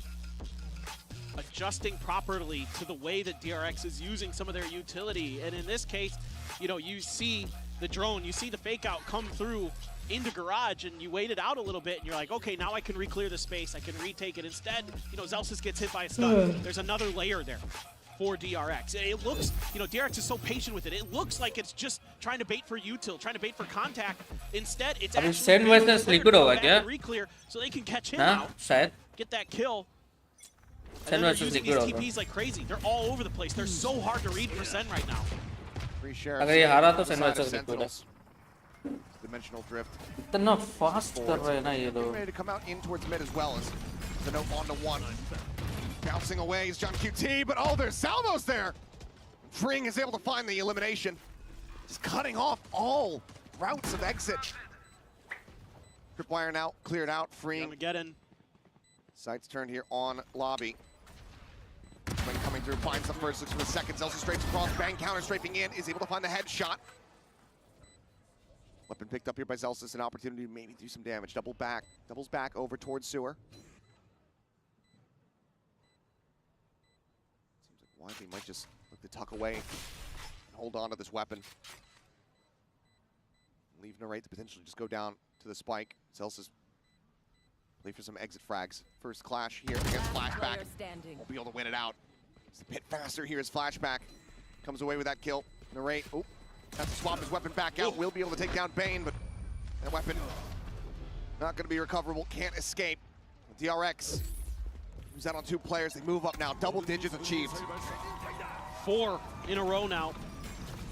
adjusting properly to the way that DRX is using some of their utility. And in this case, you see the drone, you see the fake out come through into Garage, and you wait it out a little bit, and you're like, okay, now I can re-clear the space, I can retake it. Instead, Zelsis gets hit by a stun. There's another layer there for DRX. It looks, DRX is so patient with it. It looks like it's just trying to bait for util, trying to bait for contact. Instead, it's actually Sen versus Liquid होगा क्या? Re-clear so they can catch him out. शायद. Get that kill. Sen And they're versus using Liquid these होगा. TPs like crazy. They're all over the place. They're so hard to read for Sen right now. अगर ये हारा तो Sen versus Liquid है. Dimensional drift. इतना fast कर रहे हैं ना ये लोग. Ready to come out in towards mid as well as the note on to 1. Bouncing away is John QT, but there's salvos there. Freeing is able to find the elimination. Just cutting off all routes of exit. Tripwire now cleared out, freeing. Sights turned here on lobby. When coming through, finds the first, looks for the second. Zelsis straight across, bang counter strafing in, is able to find the headshot. Weapon picked up here by Zelsis, an opportunity to maybe do some damage. Doubles back over towards Sewer. Seems like Wiley might just look to tuck away and hold on to this weapon. Leave Narrate to potentially just go down to the spike. Zelsis play for some exit frags. First clash here against Flashback. Won't be able to win it out. It's a bit faster here as Flashback comes away with that kill. Narrate, Has to swap his weapon back out. Will be able to take down Bane, but that weapon not going to be recoverable. Can't escape. DRX moves out on 2 players. They move up now. Double digits achieved. 4 in a row now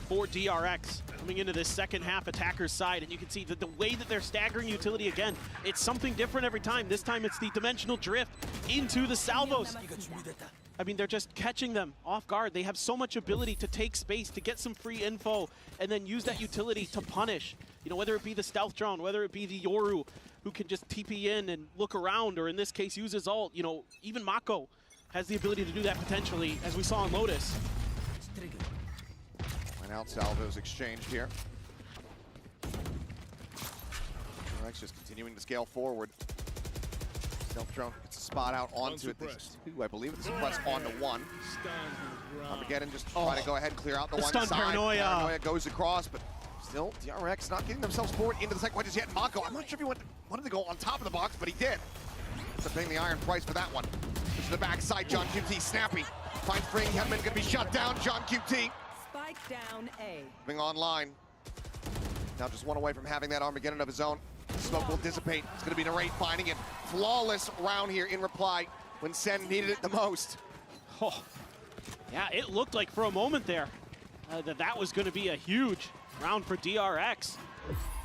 for DRX coming into this second half attacker's side, and you can see that the way that they're staggering utility again, it's something different every time. This time it's the dimensional drift into the salvos. I mean, they're just catching them off guard. They have so much ability to take space, to get some free info, and then use that utility to punish. You know, whether it be the stealth drone, whether it be the Yoru, who can just TP in and look around, or in this case, use his ult. You know, even Mako has the ability to do that potentially, as we saw in Lotus. And out salvos exchanged here. DRX just continuing to scale forward. Stealth drone gets a spot out onto it. 2, I believe. It's suppressed onto 1. Armageddon just trying to go ahead and clear out the one side. Paranoia goes across, but still, DRX not getting themselves forward into the second one just yet. Mako, I'm not sure if he wanted to go on top of the box, but he did. So paying the iron price for that one. To the backside, John QT, snappy. Finds Free Hedman, gonna be shut down. John QT. Spike down A. Moving online. Now just one away from having that Armageddon of his own. Smoke will dissipate. It's gonna be Narrate finding it. Flawless round here in reply when Sen needed it the most. Oh, yeah, it looked like for a moment there that was gonna be a huge round for DRX.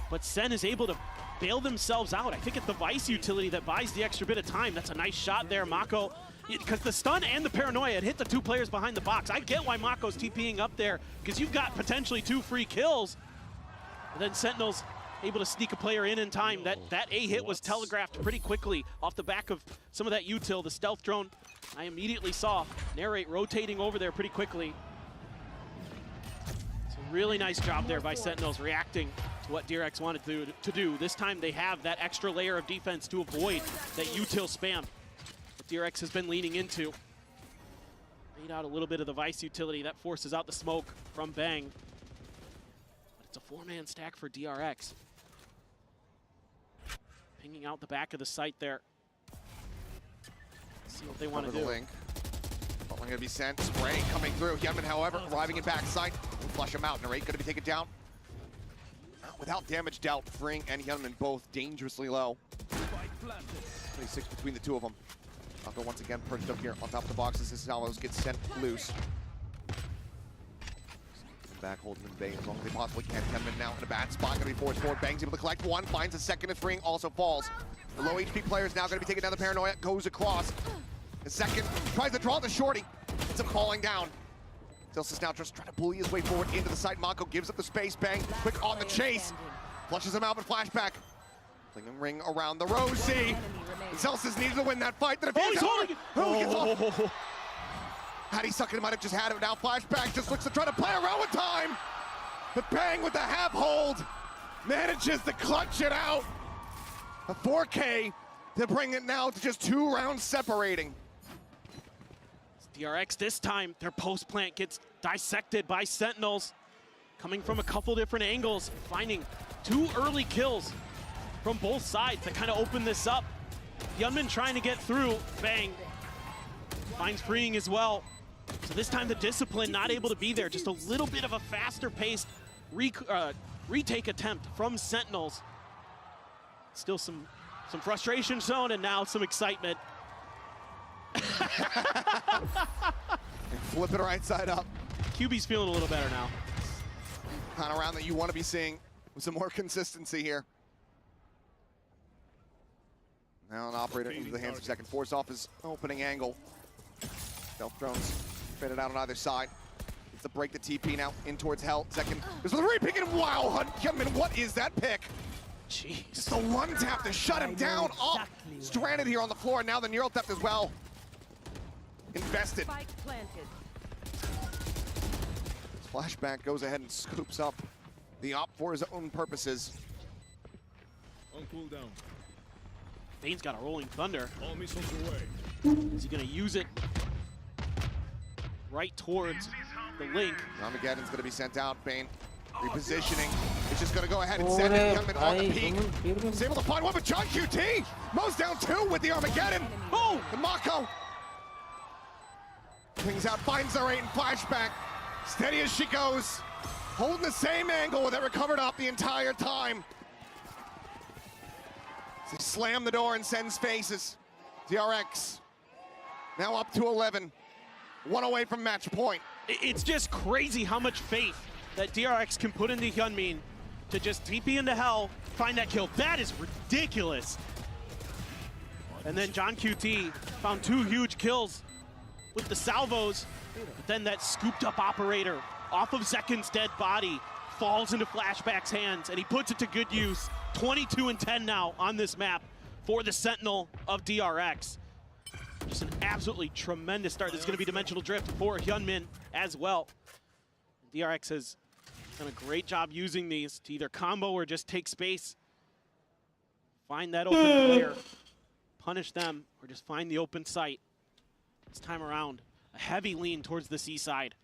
But Sen is able to bail themselves out. I think it's the Vice utility that buys the extra bit of time. That's a nice shot there, Mako. Because the stun and the paranoia had hit the 2 players behind the box. I get why Mako's TPing up there, because you've got potentially 2 free kills. And then Sentinel's able to sneak a player in time. That A hit was telegraphed pretty quickly off the back of some of that util. The stealth drone, I immediately saw Narrate rotating over there pretty quickly. It's a really nice job there by Sentinels reacting to what DRX wanted to do. This time they have that extra layer of defense to avoid that util spam that DRX has been leaning into. Made out a little bit of the Vice utility. That forces out the smoke from Bang. But it's a 4-man stack for DRX. Pinging out the back of the site there. Let's see what they want to do. Link. Only going to be sent. Spray coming through. Hedman, however, arriving in backside. Flush him out. Narrate going to be taken down. Without damage dealt, Fring and Hedman both dangerously low. 26 between the 2 of them. Mako once again perched up here on top of the boxes. This is how those get sent loose. Back holding in Bane as long as they possibly can. Hedman now in a bad spot, going to be forced forward. Bang's able to collect 1, finds a second, and Fring also falls. The low HP player is now going to be taking down the paranoia, goes across. The second tries to draw the shorty. Ends up falling down. Zilsis now just trying to bully his way forward into the site. Mako gives up the space. Bang, quick on the chase. Flushes him out, but flashback. Flinging ring around the Rosie. Zilsis needed to win that fight. Had he sucked it, might have just had it. Now flashback just looks to try to play around with time. But Bang with the half hold manages to clutch it out. A 4K to bring it now to just 2 rounds separating. DRX this time, their post plant gets dissected by Sentinels. Coming from a couple different angles, finding 2 early kills from both sides to kind of open this up. Yunmin trying to get through. Bang. Finds Freeing as well. So this time the discipline not able to be there. Just a little bit of a faster paced retake attempt from Sentinels. Still some frustration zone and now some excitement. And flip it right side up. QB's feeling a little better now. Kind of round that you want to be seeing with some more consistency here. Now an operator into the hands of second. Force off his opening angle. Stealth drones faded out on either side. It's the break the TP now in towards Hell. Second. There's the re-pick and wow, Hedman, what is that pick? Jeez. It's the 1 tap to shut him down. Oh, stranded here on the floor. Now the neural theft as well. Invested. Flashback goes ahead and scoops up the op for his own purposes. On cooldown. Bane's got a rolling thunder. All missiles away. Is he gonna use it right towards the link? Armageddon's gonna be sent out. Bane repositioning. It's just gonna go ahead and send it. Coming on the peak. He's able to find one, but John QT mows down 2 with the Armageddon. Oh, and Mako swings out, finds the rate and flashback. Steady as she goes. Holding the same angle with it recovered up the entire time. They slam the door and sends faces. DRX now up to 11. One away from match point. It's just crazy how much faith that DRX can put into Hyunmin to just TP into hell, find that kill. That is ridiculous. And then John QT found 2 huge kills with the salvos, but then that scooped up operator off of Zekin's dead body falls into Flashback's hands, and he puts it to good use. 22-10 now on this map for the Sentinel of DRX. Just an absolutely tremendous start. This is going to be Dimensional Drift for Hyunmin as well. DRX has done a great job using these to either combo or just take space. Find that open player, punish them, or just find the open site. This time around, a heavy lean towards the C side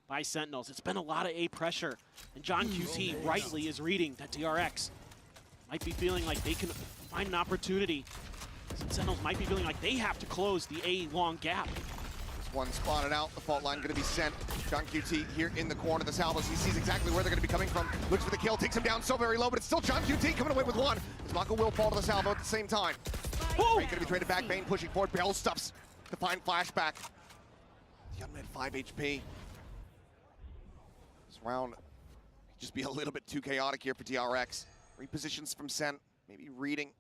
by Sentinels. It's been a lot of A pressure, and John QT rightly is reading that DRX might be feeling like they can find an opportunity. Sentinels might be feeling like they have to close the A long gap. This one spotted out, the fault line gonna be sent. John QT here in the corner, the salvos, he sees exactly where they're gonna be coming from. Looks for the kill, takes him down so very low, but it's still John QT coming away with one. Mako will fall to the salvo at the same time. Right, gonna be traded back, Bane pushing forward, Bell stuffs to find Flashback. Hyunmin 5 HP. This round may just be a little bit too chaotic here for DRX. Repositions from Sen, maybe reading.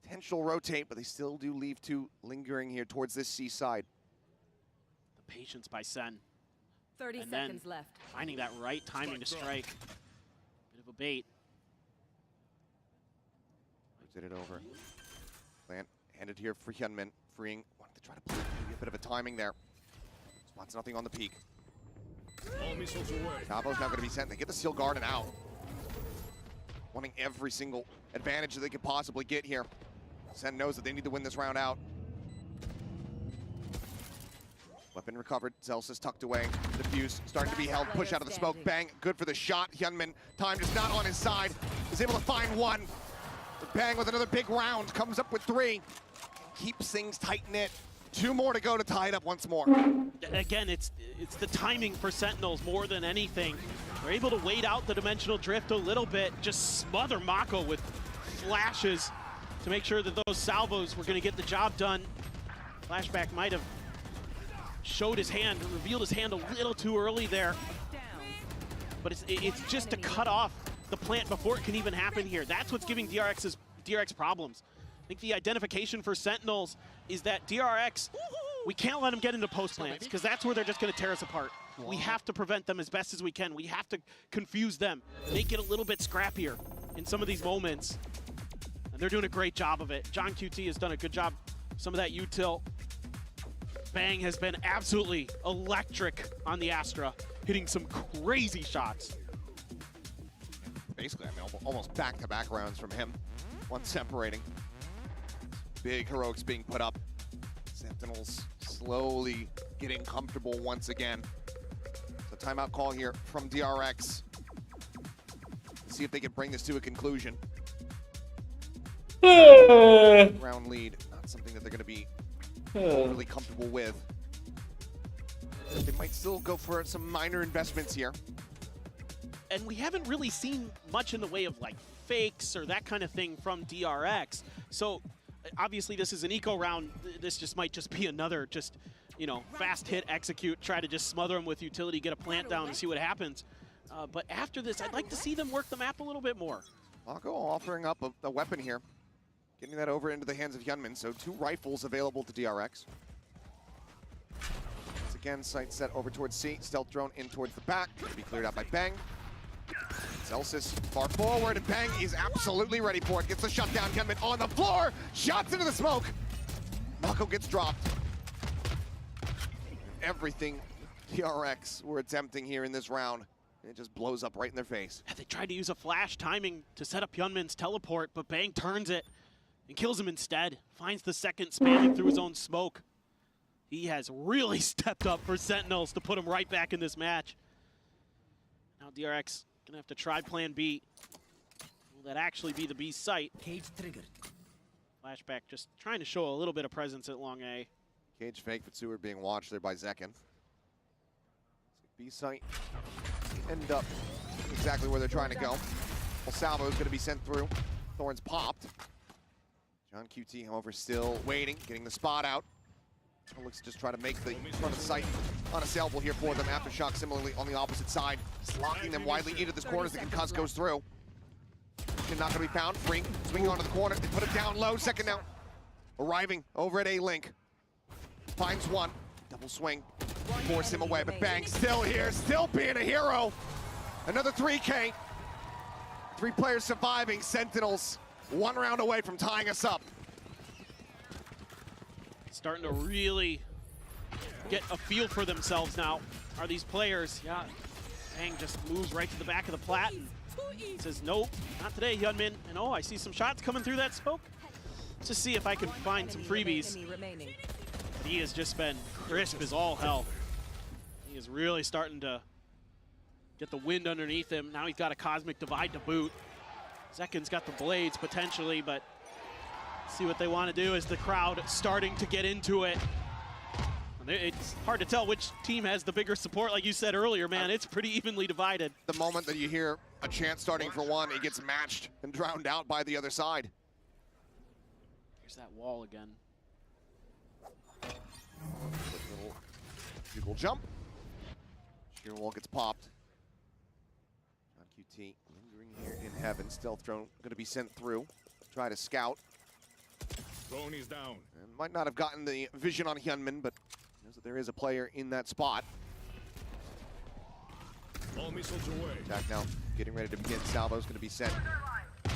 Potential rotate, but they still do leave 2 lingering here towards this C side. The patience by Sen. 30 seconds left. Finding that right timing to strike. Bit of a bait. Did it over. Plant handed here for Hyunmin. Freeing. Wanted to try to play maybe a bit of a timing there. Spots nothing on the peak. Tabo's now going to be sent. They get the Seal Garden out. Wanting every single advantage that they could possibly get here. Sen knows that they need to win this round out. Weapon recovered. Zelsis tucked away. Diffuse starting to be held. Push out of the smoke. Bang. Good for the shot. Hyunmin. Time just not on his side. Is able to find one. Bang with another big round. Comes up with 3. Keeps things tight-knit. 2 more to go to tie it up once more. Again, it's the timing for Sentinels more than anything. They're able to wait out the Dimensional Drift a little bit, just smother Mako with flashes to make sure that those salvos were going to get the job done. Flashback might have showed his hand, revealed his hand a little too early there. But it's just to cut off the plant before it can even happen here. That's what's giving DRX problems. I think the identification for Sentinels is that DRX, we can't let them get into post plants because that's where they're just going to tear us apart. We have to prevent them as best as we can. We have to confuse them, make it a little bit scrappier in some of these moments. And they're doing a great job of it. John QT has done a good job. Some of that util. Bang has been absolutely electric on the Astra, hitting some crazy shots. Basically, I mean, almost back-to-back rounds from him. One separating. Big heroics being put up. Sentinels slowly getting comfortable once again. So timeout call here from DRX. See if they can bring this to a conclusion. Round lead, not something that they're going to be overly comfortable with. They might still go for some minor investments here. And we haven't really seen much in the way of like fakes or that kind of thing from DRX. So obviously this is an eco round. This just might just be another just, you know, fast hit, execute, try to just smother them with utility, get a plant down and see what happens. But after this, I'd like to see them work the map a little bit more. Mako offering up a weapon here. Getting that over into the hands of Hyunmin. So 2 rifles available to DRX. Once again, sight set over towards C. Stealth drone in towards the back. To be cleared out by Bang. Celsius far forward, and Bang is absolutely ready for it. Gets the shutdown. Hyunmin on the floor. Shots into the smoke. Mako gets dropped. Everything DRX were attempting here in this round, it just blows up right in their face. They tried to use a flash timing to set up Hyunmin's teleport, but Bang turns it and kills him instead. Finds the second spamming through his own smoke. He has really stepped up for Sentinels to put him right back in this match. Now DRX gonna have to try plan B. Will that actually be the B site? Cage triggered. Flashback just trying to show a little bit of presence at long A. Cage fake, but Seward being watched there by Zekin. B site end up exactly where they're trying to go. Well, Salvo is going to be sent through. Thorns popped. John QT, however, still waiting, getting the spot out. Looks to just try to make the front of sight unassailable here for them. Aftershock similarly on the opposite side, just locking them widely into this corner as the concuss goes through. Not going to be found. Frink swinging onto the corner. They put it down low. Second now. Arriving over at A-Link. Finds one. Double swing. Force him away, but Bang still here, still being a hero. Another 3K. 3 players surviving. Sentinels 1 round away from tying us up. Starting to really get a feel for themselves now. Are these players? Yeah, Bang just moves right to the back of the plat and says, nope, not today, Hyunmin. And oh, I see some shots coming through that smoke. Let's just see if I can find some freebies. But he has just been crisp as all hell. He is really starting to get the wind underneath him. Now he's got a Cosmic Divide to boot. Zekin's got the blades potentially, but see what they want to do is the crowd starting to get into it. It's hard to tell which team has the bigger support, like you said earlier, man. It's pretty evenly divided. The moment that you hear a chant starting for one, it gets matched and drowned out by the other side. Here's that wall again. Little bugle jump. Sheer wall gets popped. John QT lingering here in heaven. Stealth drone going to be sent through. Try to scout. Drone is down. And might not have gotten the vision on Hyunmin, but knows that there is a player in that spot. All missiles away. Attack now, getting ready to begin. Salvo's going to be sent. But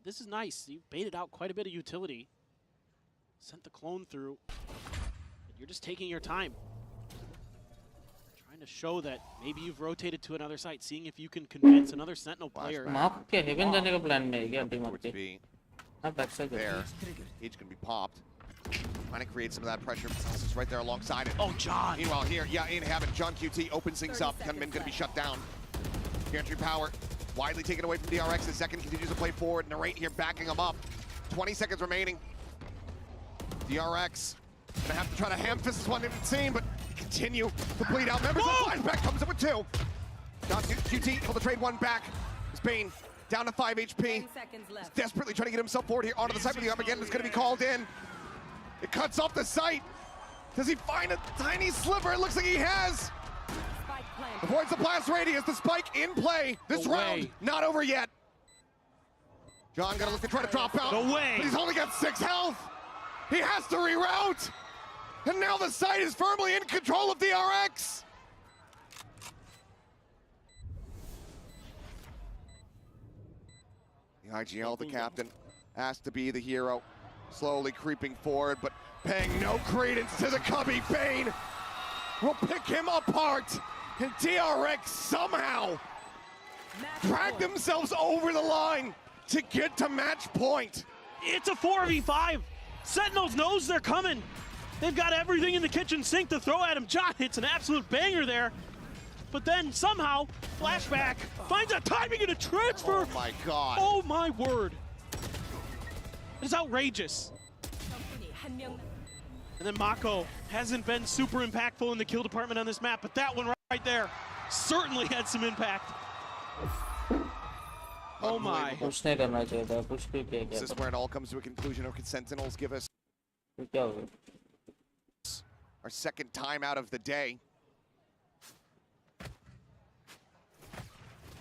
this is nice. You baited out quite a bit of utility. Sent the clone through. But you're just taking your time. Trying to show that maybe you've rotated to another site, seeing if you can convince another Sentinel player. माफ क्या haven जाने का plan में है क्या अभी मत के? हाँ back side there. Cage going to be popped. Trying to create some of that pressure. This is right there alongside it. Oh, John. Meanwhile, here, yeah, in heaven, John QT opens things up. Hyunmin going to be shut down. Gantry power widely taken away from DRX. The second continues to play forward. Narrate here backing him up. 20 seconds remaining. DRX going to have to try to ham fist this one, it would seem, but continue to bleed out. Members of the flashback comes up with 2. John QT able to trade 1 back. Spain down to 5 HP. He's desperately trying to get himself forward here onto the side, but the Armageddon is going to be called in. It cuts off the sight. Does he find a tiny sliver? It looks like he has. Avoids the blast radius. The spike in play. This round not over yet. John gonna look to try to drop out. No way. But he's only got 6 health. He has to reroute. And now the site is firmly in control of the RX. The IGL, the captain, asked to be the hero. Slowly creeping forward, but paying no credence to the Cubby. Bane will pick him apart. And DRX somehow drag themselves over the line to get to match point. It's a 4v5. Sentinels knows they're coming. They've got everything in the kitchen sink to throw at him. John hits an absolute banger there. But then somehow, Flashback finds a timing and a transfer. Oh my God. Oh my word. It's outrageous. And then Mako hasn't been super impactful in the kill department on this map, but that one right there certainly had some impact. Oh my. Push नहीं करना चाहिए था, push भी किया This is where it all comes to a conclusion. Or can Sentinels give us our second time out of the day?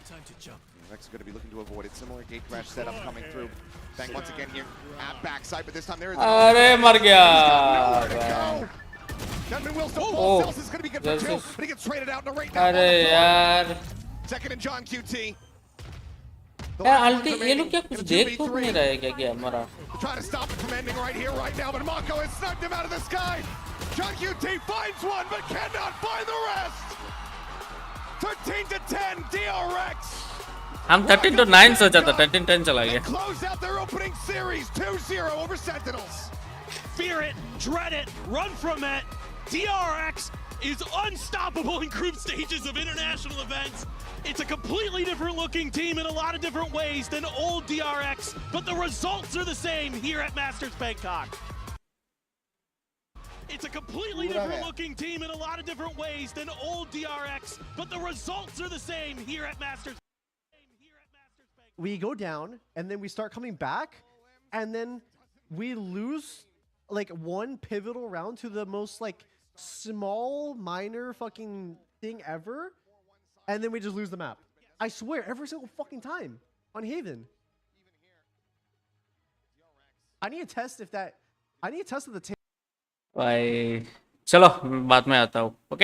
Time to jump. Rex is going to be looking to avoid it. Similar gate crash setup coming through. Bang once again here at backside, but this time there is. अरे मर गया. Gunman will still fall. Cells is going to be good for 2, but he gets traded out in a right now. अरे यार. Second and John QT. यार अल्टी ये लोग क्या कुछ देख तो नहीं रहे क्या क्या हमारा? Trying to stop it from ending right here, right now, but Mako has snugged him out of the sky. John QT finds one, but cannot find the rest. 13 to 10, DRX. हम 13 to 9 सोचा था, 13-10 चला गया. Close out their opening series, 2-0 over Sentinels. Fear it, dread it, run from it. DRX is unstoppable in group stages of international events. It's a completely different looking team in a lot of different ways than old DRX, but the results are the same here at Masters Bangkok. It's a completely different looking team in a lot of different ways than old DRX, but the results are the same here at Masters. We go down, and then we start coming back, and then we lose like one pivotal round to the most like small minor fucking thing ever, and then we just lose the map. I swear, every single fucking time on Haven. I need to test if that. I need to test if the. भाई चलो बाद में आता हूँ. Okay